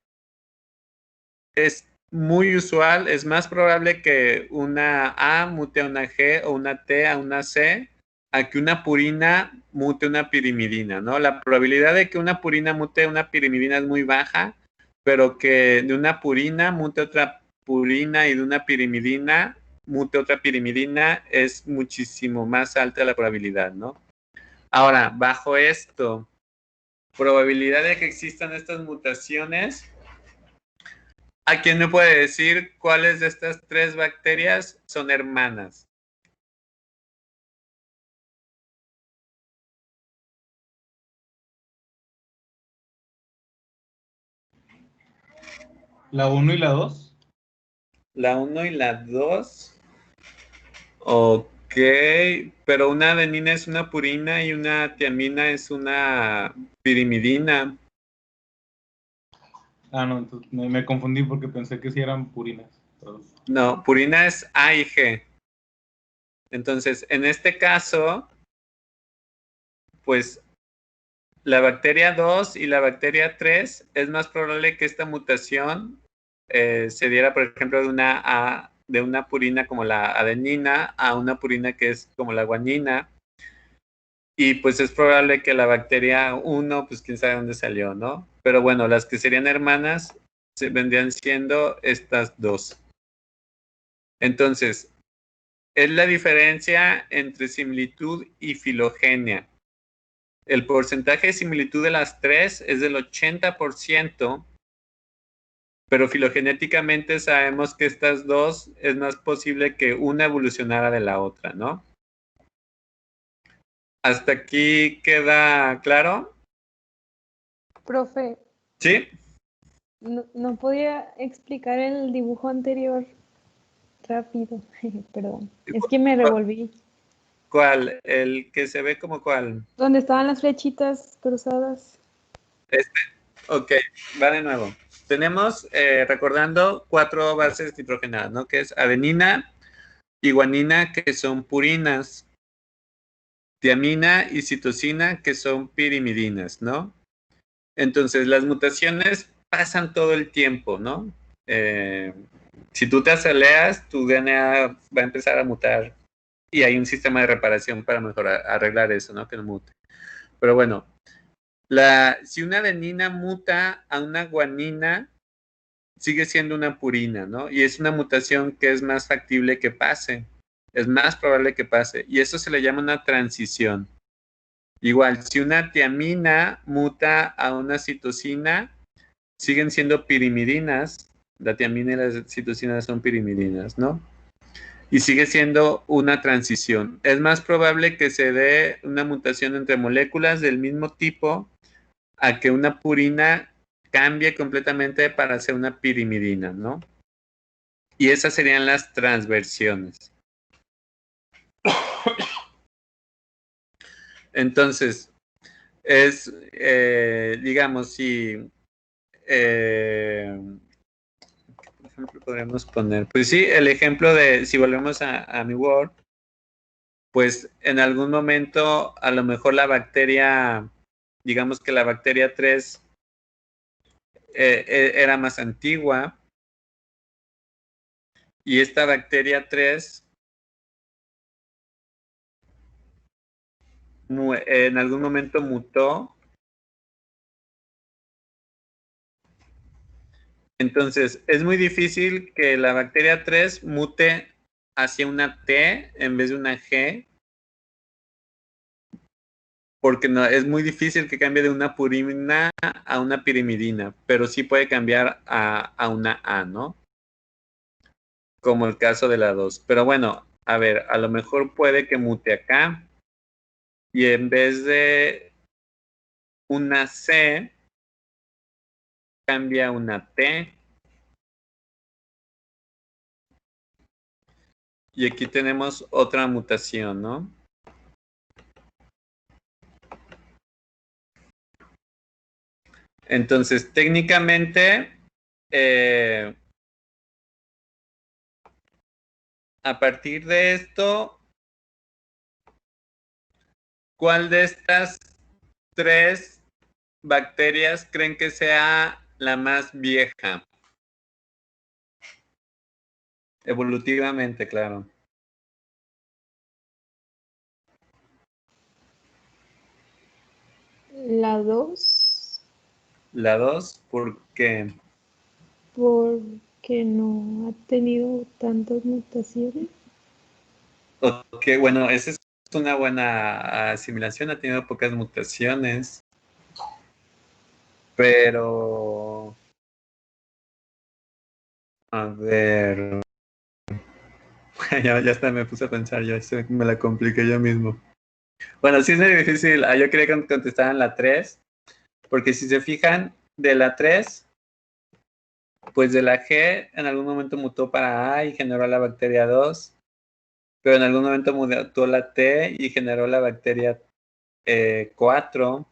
es muy usual, es más probable que una A mute a una G o una T a una C a que una purina mute a una pirimidina, ¿no? La probabilidad de que una purina mute a una pirimidina es muy baja, pero que de una purina mute a otra purina y de una pirimidina mute a otra pirimidina es muchísimo más alta la probabilidad, ¿no? Ahora, bajo esto, probabilidad de que existan estas mutaciones, ¿a quién me puede decir cuáles de estas 3 bacterias son hermanas?
¿La 1 y la 2?
La 1 y la 2. Ok, pero una adenina es una purina y una tiamina es una pirimidina.
No, entonces me confundí porque pensé que sí eran purinas.
No, purina es A y G. Entonces, en este caso, pues la bacteria 2 y la bacteria 3 es más probable que esta mutación se diera, por ejemplo, de una purina como la adenina a una purina que es como la guanina. Y pues es probable que la bacteria 1, pues quién sabe dónde salió, ¿no? Pero bueno, las que serían hermanas vendrían siendo estas 2. Entonces, es la diferencia entre similitud y filogenia. el porcentaje de similitud de las tres es del 80%, pero filogenéticamente sabemos que estas dos es más posible que una evolucionara de la otra, ¿no? ¿Hasta aquí queda claro?
Profe,
¿Sí?
no podía explicar el dibujo anterior rápido. Perdón. Es que me revolví.
¿Cuál? ¿El que se ve como cuál?
¿Dónde estaban las flechitas cruzadas?
Ok, va de nuevo. Tenemos, recordando, 4 bases nitrogenadas, ¿no? Que es adenina y guanina, que son purinas, tiamina y citosina, que son pirimidinas, ¿no? Entonces, las mutaciones pasan todo el tiempo, ¿no? Si tú te aceleras, tu DNA va a empezar a mutar y hay un sistema de reparación para mejorar, arreglar eso, ¿no? Que no mute. Pero bueno, si una adenina muta a una guanina, sigue siendo una purina, ¿no? Y es una mutación que es más factible que pase, es más probable que pase, y eso se le llama una transición. Igual, si una tiamina muta a una citosina, siguen siendo pirimidinas, la tiamina y la citosina son pirimidinas, ¿no? Y sigue siendo una transición. Es más probable que se dé una mutación entre moléculas del mismo tipo a que una purina cambie completamente para ser una pirimidina, ¿no? Y esas serían las transversiones. Entonces, digamos, si, por ejemplo, podríamos poner, pues sí, el ejemplo de, si volvemos a mi Word, pues en algún momento a lo mejor la bacteria, digamos que la bacteria 3 era más antigua y esta bacteria 3 en algún momento mutó. Entonces, es muy difícil que la bacteria 3 mute hacia una T en vez de una G, porque no, es muy difícil que cambie de una purina a una pirimidina, pero sí puede cambiar a una A, ¿no? Como el caso de la 2. Pero bueno, a ver, a lo mejor puede que mute acá y en vez de una C, cambia a una T. Y aquí tenemos otra mutación, ¿no? Entonces, técnicamente, a partir de esto, ¿cuál de estas tres bacterias creen que sea la más vieja? Evolutivamente, claro.
La 2,
La 2, ¿por qué?
porque no ha tenido tantas mutaciones.
Ok, bueno, esa es una buena asimilación, ha tenido pocas mutaciones, pero a ver, ya hasta me puse a pensar, me la compliqué yo mismo. Bueno, sí es muy difícil, yo quería que contestaran la 3, porque si se fijan, de la 3, pues de la G en algún momento mutó para A y generó la bacteria 2, pero en algún momento mutó la T y generó la bacteria 4.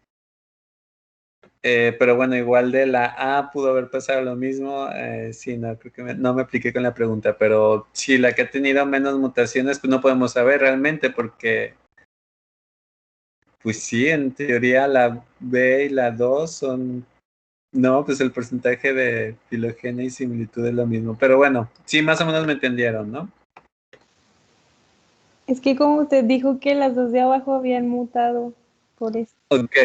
Pero bueno, igual de la A pudo haber pasado lo mismo. Sí, no, creo que no me apliqué con la pregunta, pero sí, la que ha tenido menos mutaciones, pues no podemos saber realmente porque, pues sí, en teoría la B y la 2 son, no, pues el porcentaje de filogenia y similitud es lo mismo. Pero bueno, sí, más o menos me entendieron, ¿no?
Es que como usted dijo que las dos de abajo habían mutado, por eso.
Ok.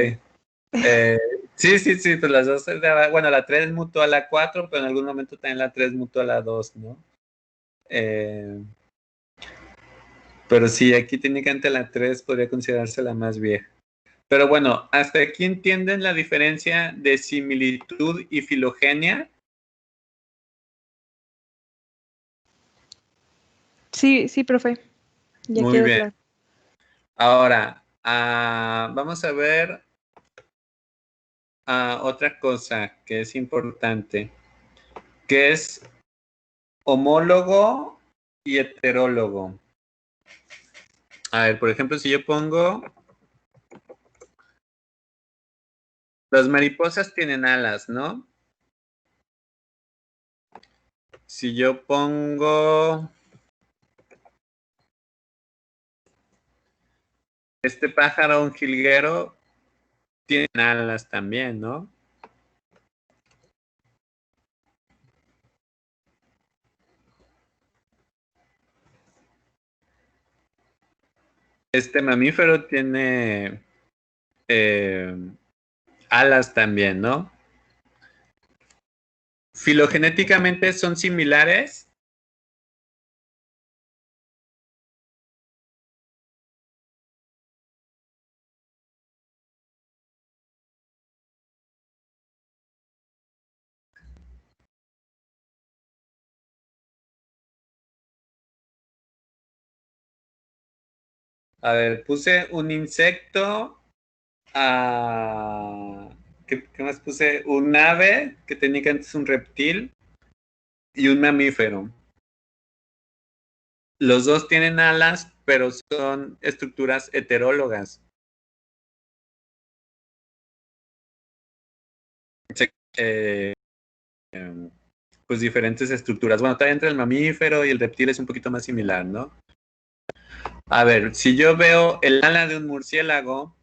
Sí, pues las dos, bueno, la 3 mutó a la 4, pero en algún momento también la 3 mutó a la 2, ¿no? Pero sí, aquí técnicamente la 3 podría considerarse la más vieja. Pero bueno, ¿hasta aquí entienden la diferencia de similitud y filogenia?
Sí, sí, profe. Ya
Muy
quedó
bien.
claro.
Ahora, vamos a ver otra cosa que es importante, que es homólogo y heterólogo. A ver, por ejemplo, si yo pongo, las mariposas tienen alas, ¿no? Si yo pongo este pájaro, un jilguero, tiene alas también, ¿no? Este mamífero tiene alas también, ¿no? Filogenéticamente son similares. A ver, puse un insecto. ¿Qué más puse? Un ave, que técnicamente es un reptil, y un mamífero. Los dos tienen alas, pero son estructuras heterólogas. Eh, pues diferentes estructuras. Bueno, está entre el mamífero y el reptil es un poquito más similar, ¿no? A ver, si yo veo el ala de un murciélago,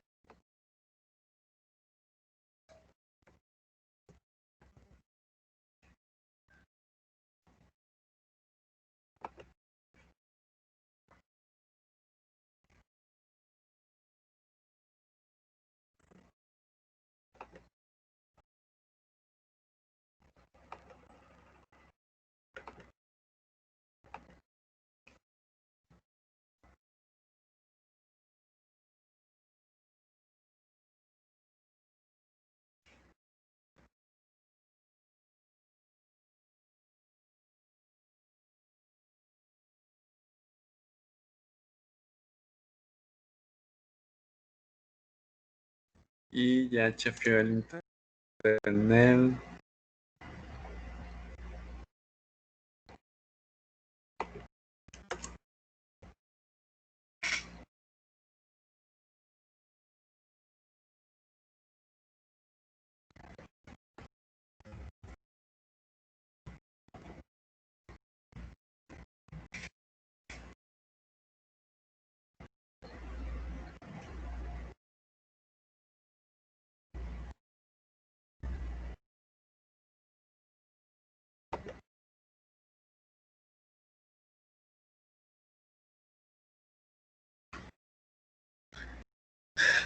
y ya chefió el internet.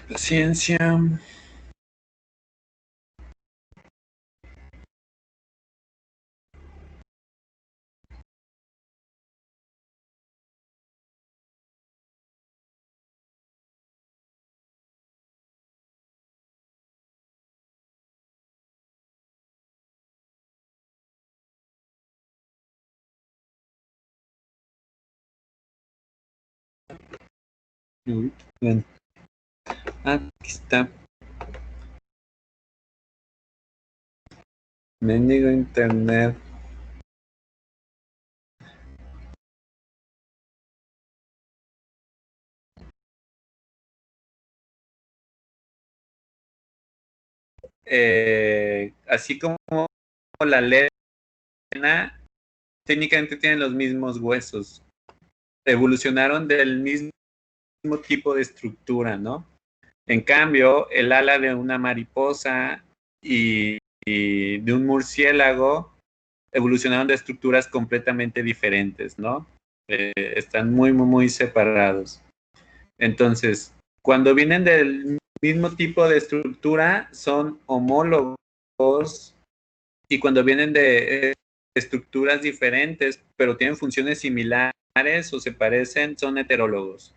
Paciencia. Uy, bien. Aquí está. Mendigo internet. Así como la lena, técnicamente tienen los mismos huesos. Evolucionaron del mismo tipo de estructura, ¿no? En cambio, el ala de una mariposa y de un murciélago evolucionaron de estructuras completamente diferentes, ¿no? Están muy, muy, muy separados. Entonces, cuando vienen del mismo tipo de estructura, son homólogos, y cuando vienen de estructuras diferentes, pero tienen funciones similares o se parecen, son heterólogos.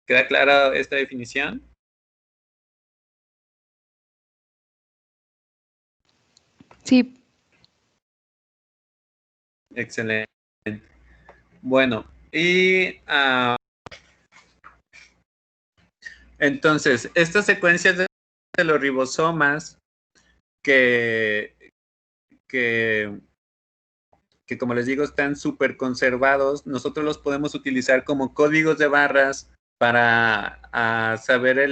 ¿Queda clara esta definición?
Sí.
Excelente. Bueno, y entonces, estas secuencias de los ribosomas que como les digo, están súper conservados, nosotros los podemos utilizar como códigos de barras para saber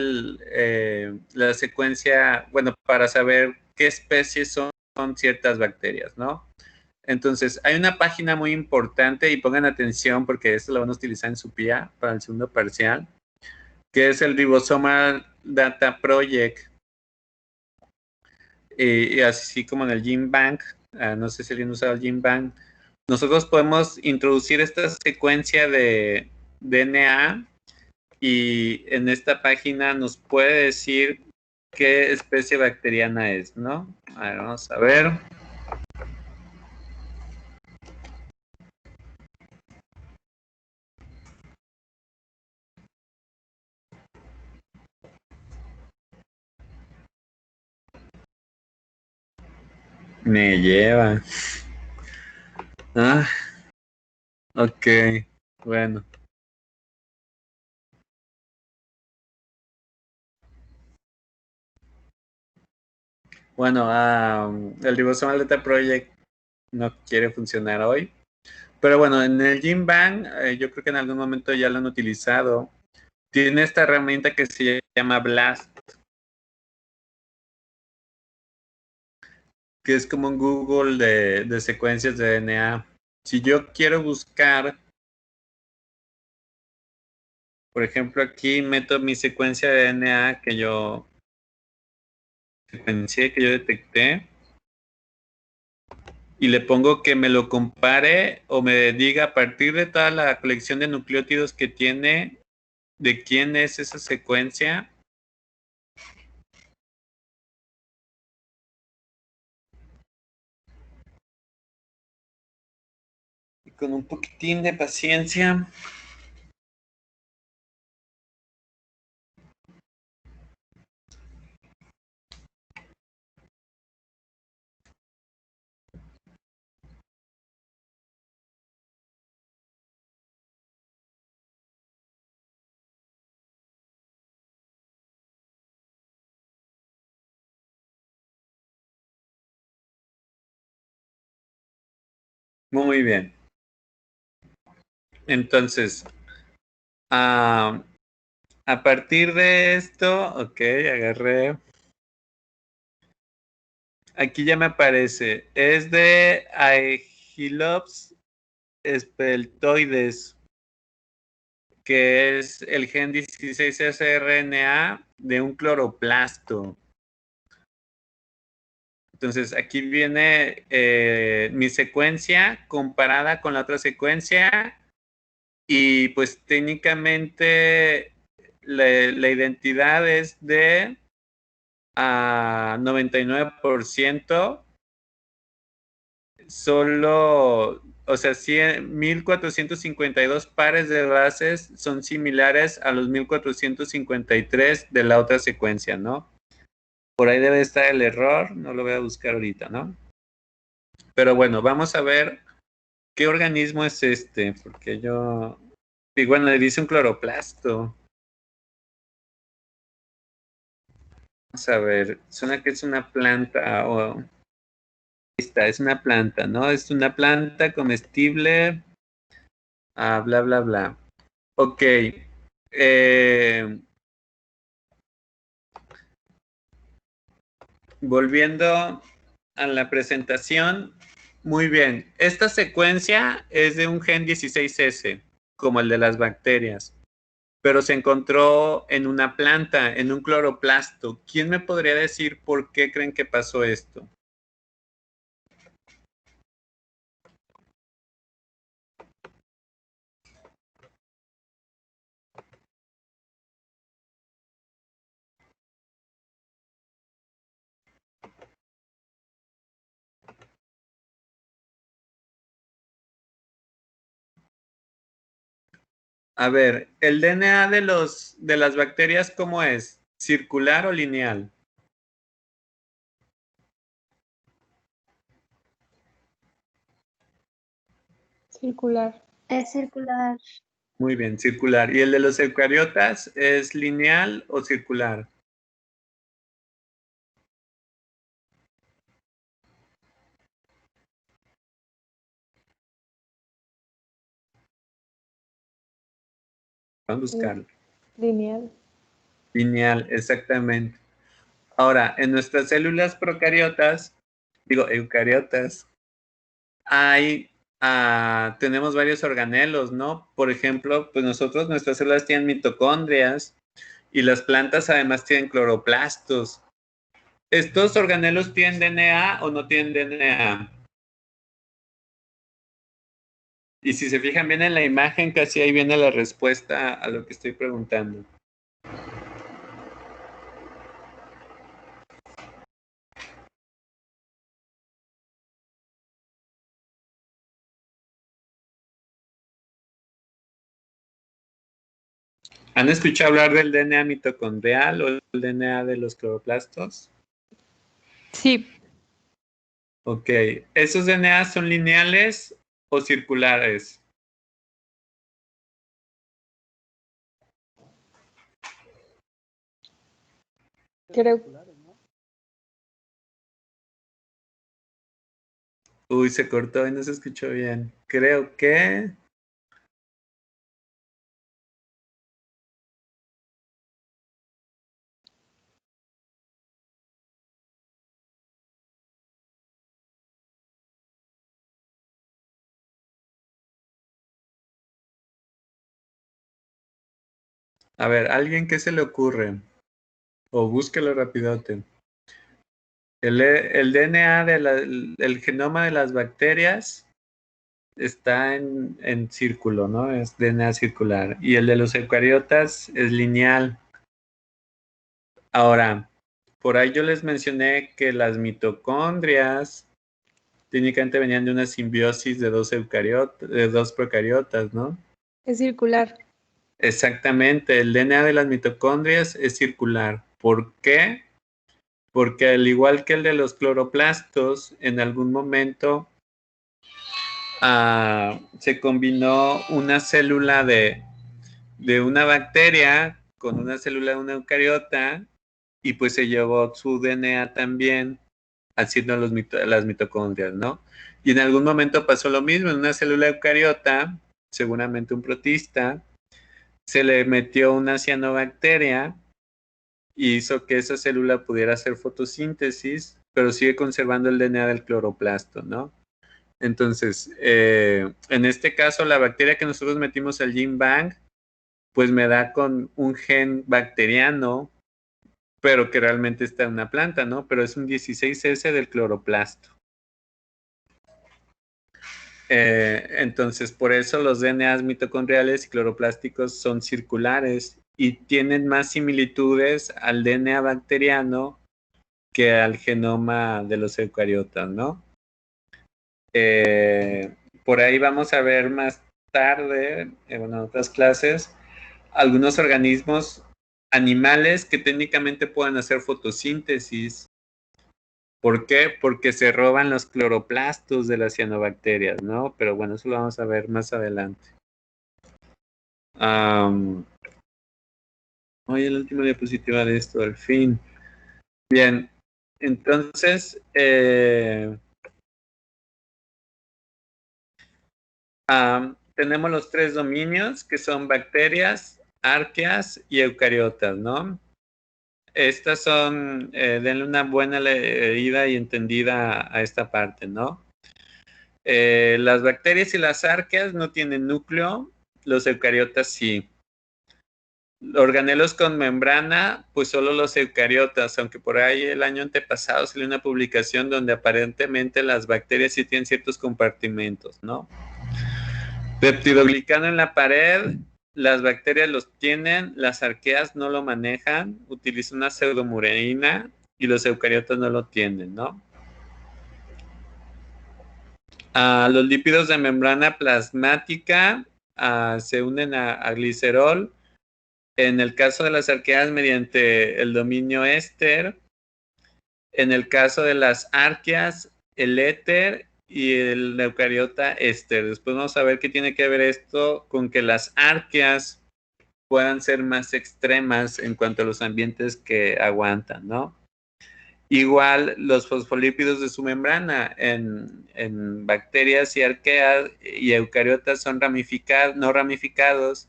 la secuencia, bueno, para saber qué especies son ciertas bacterias, ¿no? Entonces, hay una página muy importante y pongan atención porque esto lo van a utilizar en su PIA para el segundo parcial, que es el Ribosomal Data Project, y así como en el GenBank. No sé si alguien usa el GenBank. Nosotros podemos introducir esta secuencia de DNA y en esta página nos puede decir qué especie bacteriana es, ¿no? A ver, vamos a ver. Me lleva. Ok, bueno. Bueno, el Ribosomal Data Project no quiere funcionar hoy. Pero bueno, en el GenBank, yo creo que en algún momento ya lo han utilizado. Tiene esta herramienta que se llama BLAST, que es como un Google de secuencias de DNA. Si yo quiero buscar, por ejemplo, aquí meto mi secuencia de DNA que yo detecté, y le pongo que me lo compare o me diga a partir de toda la colección de nucleótidos que tiene, de quién es esa secuencia. Y con un poquitín de paciencia. Muy bien. Entonces, a partir de esto, ok, agarré. Aquí ya me aparece. Es de Aegilops speltoides, que es el gen 16S-RNA de un cloroplasto. Entonces, aquí viene mi secuencia comparada con la otra secuencia y pues técnicamente la identidad es de 99%, solo, o sea, 1452 pares de bases son similares a los 1453 de la otra secuencia, ¿no? Por ahí debe estar el error, no lo voy a buscar ahorita, ¿no? Pero bueno, vamos a ver qué organismo es este, porque yo, y bueno, le dice un cloroplasto. Vamos a ver, suena que es una planta, es una planta, ¿no? Es una planta comestible, bla, bla, bla. Ok, volviendo a la presentación, muy bien. Esta secuencia es de un gen 16S, como el de las bacterias, pero se encontró en una planta, en un cloroplasto. ¿Quién me podría decir por qué creen que pasó esto? A ver, ¿el DNA de las bacterias cómo es? ¿Circular o lineal?
Circular.
Es circular.
Muy bien, circular. ¿Y el de los eucariotas es lineal o circular? Vamos a buscarlo.
Lineal.
Lineal, exactamente. Ahora, en nuestras células procariotas, eucariotas, tenemos varios organelos, ¿no? Por ejemplo, pues nuestras células tienen mitocondrias y las plantas además tienen cloroplastos. ¿Estos organelos tienen DNA o no tienen DNA? Y si se fijan bien en la imagen, casi ahí viene la respuesta a lo que estoy preguntando. ¿Han escuchado hablar del DNA mitocondrial o el DNA de los cloroplastos?
Sí.
Ok. ¿Esos DNA son lineales o circulares?
Creo.
Uy, se cortó y no se escuchó bien. Creo que... A ver, ¿alguien qué se le ocurre? O búsquelo rapidote. El DNA el genoma de las bacterias está en círculo, ¿no? Es DNA circular. Y el de los eucariotas es lineal. Ahora, por ahí yo les mencioné que las mitocondrias técnicamente venían de una simbiosis de dos procariotas, ¿no?
Es circular.
Exactamente, el DNA de las mitocondrias es circular. ¿Por qué? Porque al igual que el de los cloroplastos, en algún momento se combinó una célula de una bacteria con una célula de una eucariota y pues se llevó su DNA también haciendo las mitocondrias, ¿no? Y en algún momento pasó lo mismo, en una célula eucariota, seguramente un protista, se le metió una cianobacteria y hizo que esa célula pudiera hacer fotosíntesis, pero sigue conservando el DNA del cloroplasto, ¿no? Entonces, en este caso, la bacteria que nosotros metimos al Gene Bank, pues me da con un gen bacteriano, pero que realmente está en una planta, ¿no? Pero es un 16S del cloroplasto. Entonces, por eso los DNAs mitocondriales y cloroplásticos son circulares y tienen más similitudes al DNA bacteriano que al genoma de los eucariotas, ¿no? Por ahí vamos a ver más tarde, en otras clases, algunos organismos animales que técnicamente pueden hacer fotosíntesis. ¿Por qué? Porque se roban los cloroplastos de las cianobacterias, ¿no? Pero bueno, eso lo vamos a ver más adelante. Oye, la última diapositiva de esto, al fin. Bien, entonces, tenemos los tres dominios que son bacterias, arqueas y eucariotas, ¿no? Estas son, denle una buena leída y entendida a esta parte, ¿no? Las bacterias y las arqueas no tienen núcleo, los eucariotas sí. Organelos con membrana, pues solo los eucariotas, aunque por ahí el año antepasado salió una publicación donde aparentemente las bacterias sí tienen ciertos compartimentos, ¿no? Peptidoglicano en la pared, las bacterias los tienen, las arqueas no lo manejan, utilizan una pseudomureína y los eucariotas no lo tienen, ¿no? Los lípidos de membrana plasmática se unen a glicerol. En el caso de las arqueas mediante el dominio éster. En el caso de las arqueas, el éter y el eucariota éster. Después vamos a ver qué tiene que ver esto con que las arqueas puedan ser más extremas en cuanto a los ambientes que aguantan, ¿no? Igual los fosfolípidos de su membrana en bacterias y arqueas y eucariotas son no ramificados,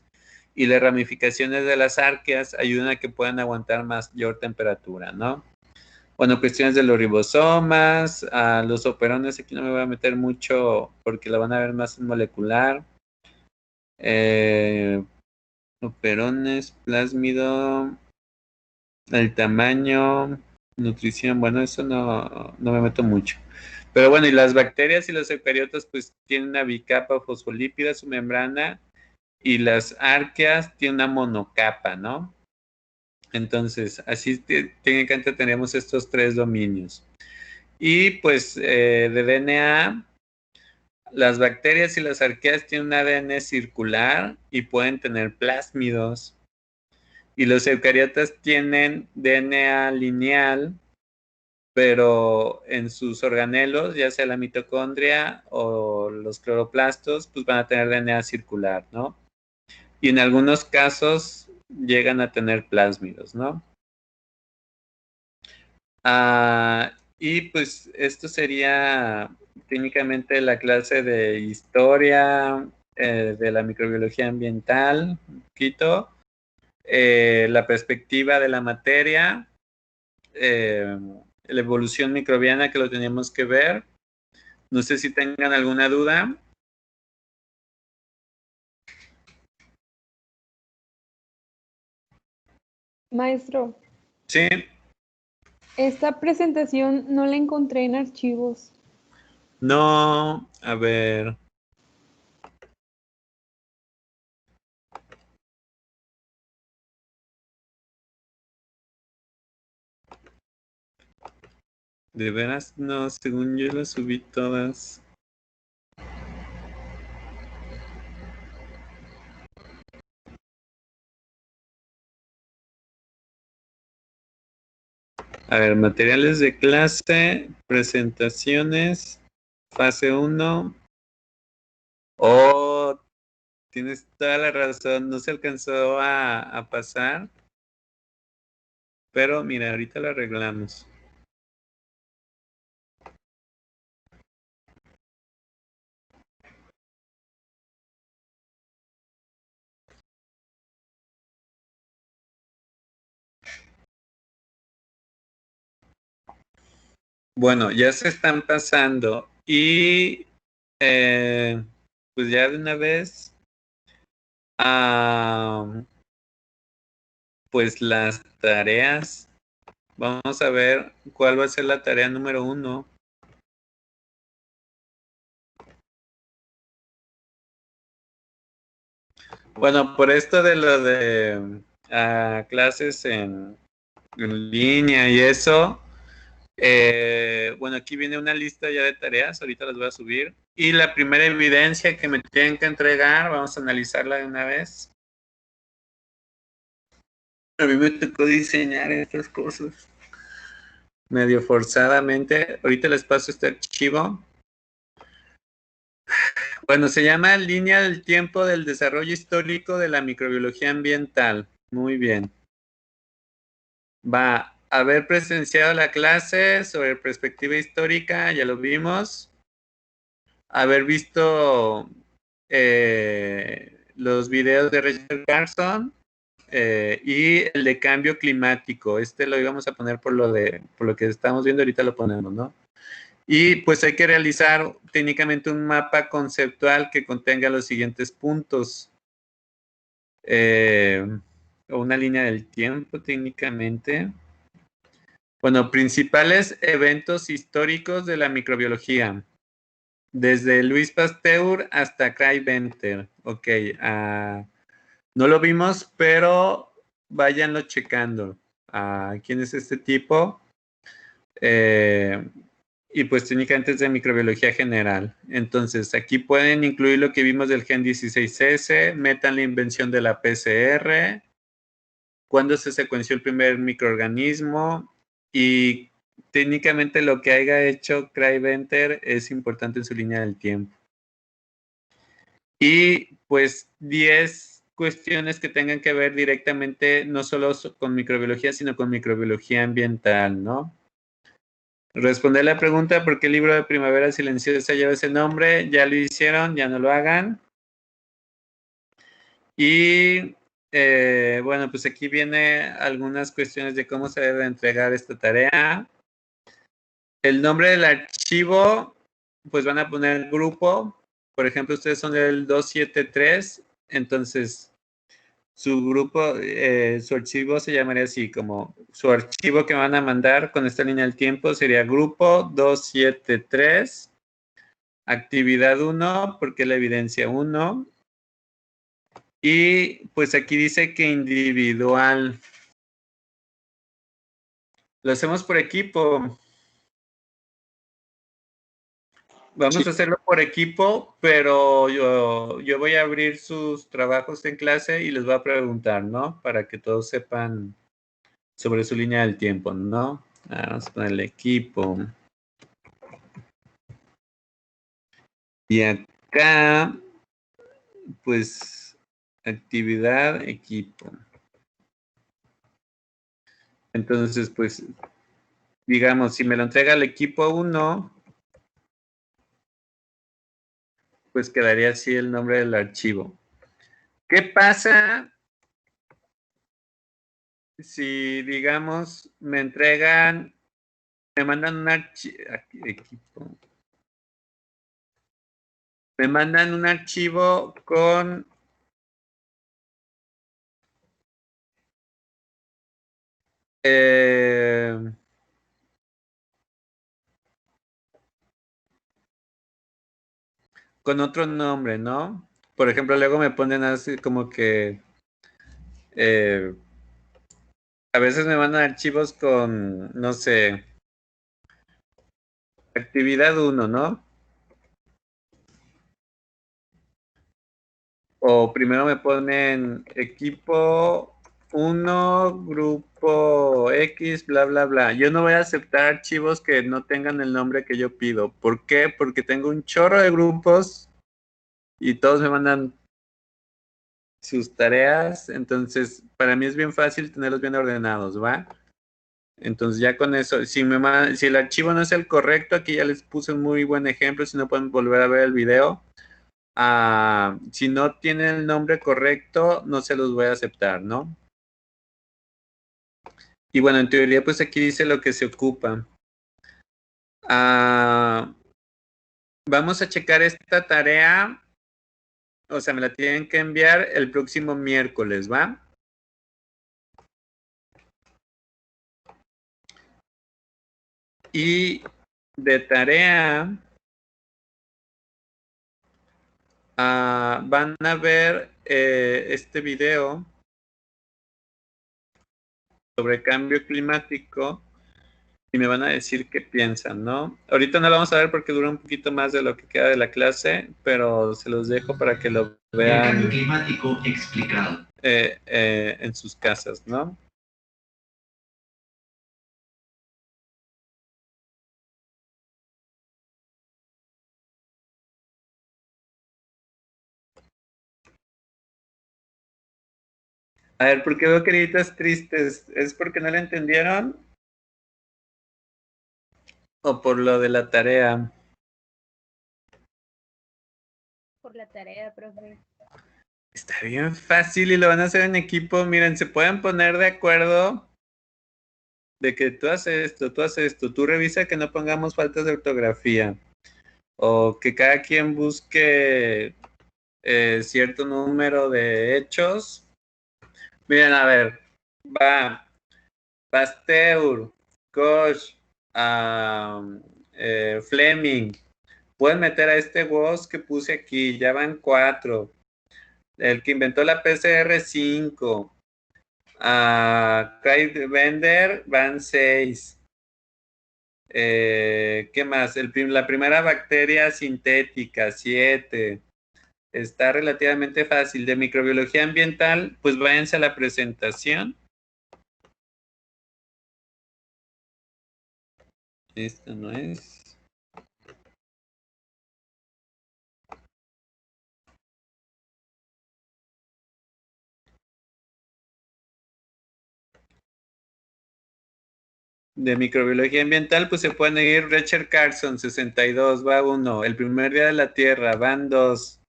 y las ramificaciones de las arqueas ayudan a que puedan aguantar mayor temperatura, ¿no? Bueno, cuestiones de los ribosomas, a los operones, aquí no me voy a meter mucho porque la van a ver más en molecular. Operones, plásmido, el tamaño, nutrición, bueno, eso no me meto mucho. Pero bueno, y las bacterias y los eucariotas pues tienen una bicapa fosfolípida, su membrana, y las arqueas tienen una monocapa, ¿no? Entonces, así técnicamente tenemos estos tres dominios. Y pues de DNA, las bacterias y las arqueas tienen un ADN circular y pueden tener plásmidos. Y los eucariotas tienen DNA lineal, pero en sus organelos, ya sea la mitocondria o los cloroplastos, pues van a tener DNA circular, ¿no? Y en algunos casos llegan a tener plásmidos, ¿no? Y pues esto sería técnicamente la clase de historia de la microbiología ambiental, un poquito, la perspectiva de la materia, la evolución microbiana que lo teníamos que ver. No sé si tengan alguna duda.
Maestro,
Sí.
esta presentación no la encontré en archivos.
No, a ver. De veras, no, según yo las subí todas. A ver, materiales de clase, presentaciones, fase 1. Oh, tienes toda la razón, no se alcanzó a pasar. Pero mira, ahorita lo arreglamos. Bueno, ya se están pasando y pues ya de una vez, pues las tareas. Vamos a ver cuál va a ser la tarea número 1. Bueno, por esto de lo de clases en línea y eso, bueno, aquí viene una lista ya de tareas, ahorita las voy a subir. Y la primera evidencia que me tienen que entregar, vamos a analizarla de una vez. A mí me tocó diseñar estas cosas medio forzadamente. Ahorita les paso este archivo. Bueno, se llama Línea del Tiempo del Desarrollo Histórico de la Microbiología Ambiental. Muy bien. Va a haber presenciado la clase sobre perspectiva histórica, ya lo vimos. Haber visto los videos de Richard Carson y el de cambio climático. Este lo íbamos a poner por lo que estamos viendo, ahorita lo ponemos, ¿no? Y pues hay que realizar técnicamente un mapa conceptual que contenga los siguientes puntos. O una línea del tiempo técnicamente. Bueno, principales eventos históricos de la microbiología. Desde Louis Pasteur hasta Craig Venter. Ok, no lo vimos, pero váyanlo checando. ¿Quién es este tipo? Y pues técnicamente es de microbiología general. Entonces, aquí pueden incluir lo que vimos del gen 16S, metan la invención de la PCR, cuándo se secuenció el primer microorganismo y técnicamente lo que haya hecho Craig Venter es importante en su línea del tiempo. Y pues 10 cuestiones que tengan que ver directamente no solo con microbiología, sino con microbiología ambiental, ¿no? Responder la pregunta ¿por qué el libro de Primavera Silenciosa lleva ese nombre? Ya lo hicieron, ya no lo hagan. Y bueno, pues aquí viene algunas cuestiones de cómo se debe entregar esta tarea. El nombre del archivo, pues van a poner grupo. Por ejemplo, ustedes son del 273, entonces su grupo, su archivo se llamaría así, como su archivo que van a mandar con esta línea del tiempo sería grupo 273, actividad 1, porque la evidencia 1. Y pues aquí dice que individual. Lo hacemos por equipo. Vamos a hacerlo por equipo, pero yo voy a abrir sus trabajos en clase y les voy a preguntar, ¿no? Para que todos sepan sobre su línea del tiempo, ¿no? Vamos a ponerle equipo. Y acá, pues, actividad, equipo. Entonces, pues, digamos, si me lo entrega el equipo 1, pues quedaría así el nombre del archivo. ¿Qué pasa si, digamos, me mandan un archivo, me mandan un archivo con otro nombre, ¿no? Por ejemplo, luego me ponen así como que a veces me mandan archivos con, no sé, actividad 1, ¿no? O primero me ponen equipo 1, grupo X, bla, bla, bla. Yo no voy a aceptar archivos que no tengan el nombre que yo pido. ¿Por qué? Porque tengo un chorro de grupos y todos me mandan sus tareas. Entonces, para mí es bien fácil tenerlos bien ordenados, ¿va? Entonces, ya con eso, si el archivo no es el correcto, aquí ya les puse un muy buen ejemplo, si no pueden volver a ver el video. Si no tienen el nombre correcto, no se los voy a aceptar, ¿no? Y bueno, en teoría, pues aquí dice lo que se ocupa. Vamos a checar esta tarea, o sea, me la tienen que enviar el próximo miércoles, ¿va? Y de tarea, van a ver este video sobre cambio climático y me van a decir qué piensan, ¿no? Ahorita no lo vamos a ver porque dura un poquito más de lo que queda de la clase, pero se los dejo para que lo vean.
El cambio climático explicado.
En sus casas, ¿no? A ver, ¿por qué veo caritas tristes? ¿Es porque no le entendieron? ¿O por lo de la tarea?
Por la tarea, profe.
Está bien fácil y lo van a hacer en equipo. Miren, se pueden poner de acuerdo de que tú haces esto, tú revisa que no pongamos faltas de ortografía. O que cada quien busque cierto número de hechos. Miren, a ver, va Pasteur, Koch, Fleming. Pueden meter a este WOS que puse aquí, ya van 4. El que inventó la PCR, 5. Craig Bender, van 6. ¿Qué más? La primera bacteria sintética, 7. Está relativamente fácil. De microbiología ambiental, pues váyanse a la presentación. Esto no es. De microbiología ambiental, pues se pueden ir Richard Carson, 62, va 1. El primer día de la Tierra, van 2.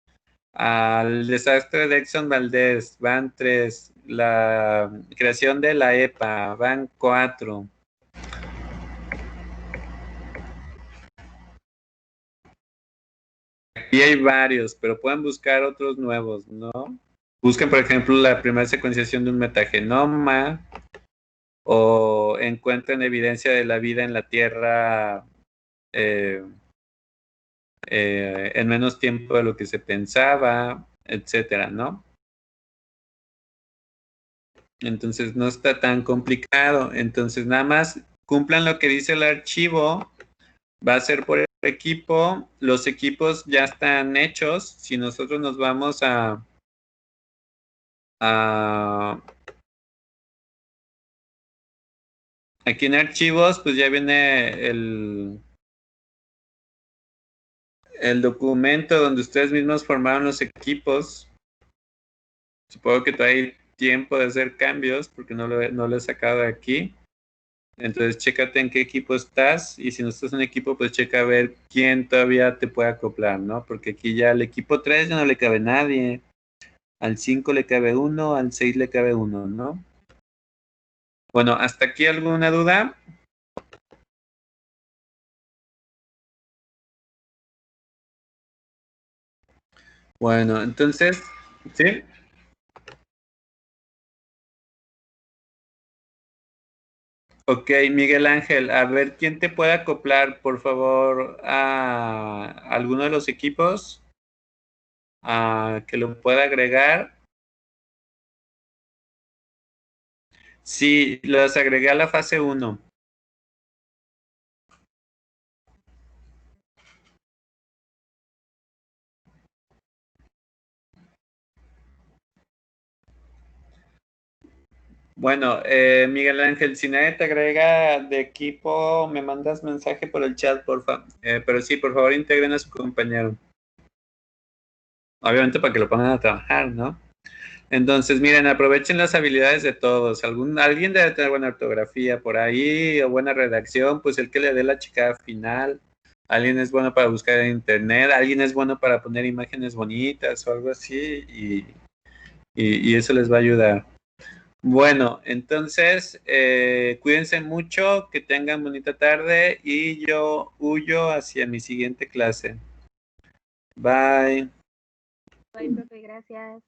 Al desastre de Exxon Valdez, van 3. La creación de la EPA, van 4. Aquí hay varios, pero pueden buscar otros nuevos, ¿no? Busquen, por ejemplo, la primera secuenciación de un metagenoma o encuentren evidencia de la vida en la Tierra en menos tiempo de lo que se pensaba, etcétera, ¿no? Entonces no está tan complicado. Entonces nada más cumplan lo que dice el archivo. Va a ser por equipo. Los equipos ya están hechos. Si nosotros nos vamos aquí en archivos, pues ya viene el documento donde ustedes mismos formaron los equipos. Supongo que todavía hay tiempo de hacer cambios porque no lo he sacado de aquí. Entonces, chécate en qué equipo estás y si no estás en un equipo, pues checa a ver quién todavía te puede acoplar, ¿no? Porque aquí ya al equipo 3 ya no le cabe nadie. Al 5 le cabe 1, al 6 le cabe 1, ¿no? Bueno, ¿hasta aquí alguna duda? Bueno, entonces, ¿sí? Ok, Miguel Ángel, a ver, ¿quién te puede acoplar, por favor, a alguno de los equipos? Que lo pueda agregar. Sí, los agregué a la fase 1. Bueno, Miguel Ángel, si nadie te agrega de equipo, me mandas mensaje por el chat, porfa. Pero sí, por favor, integren a su compañero. Obviamente para que lo pongan a trabajar, ¿no? Entonces, miren, aprovechen las habilidades de todos. Alguien debe tener buena ortografía por ahí o buena redacción, pues el que le dé la chicada final. Alguien es bueno para buscar en internet, alguien es bueno para poner imágenes bonitas o algo así y eso les va a ayudar. Bueno, entonces, cuídense mucho, que tengan bonita tarde y yo huyo hacia mi siguiente clase. Bye.
Bye, profe, gracias.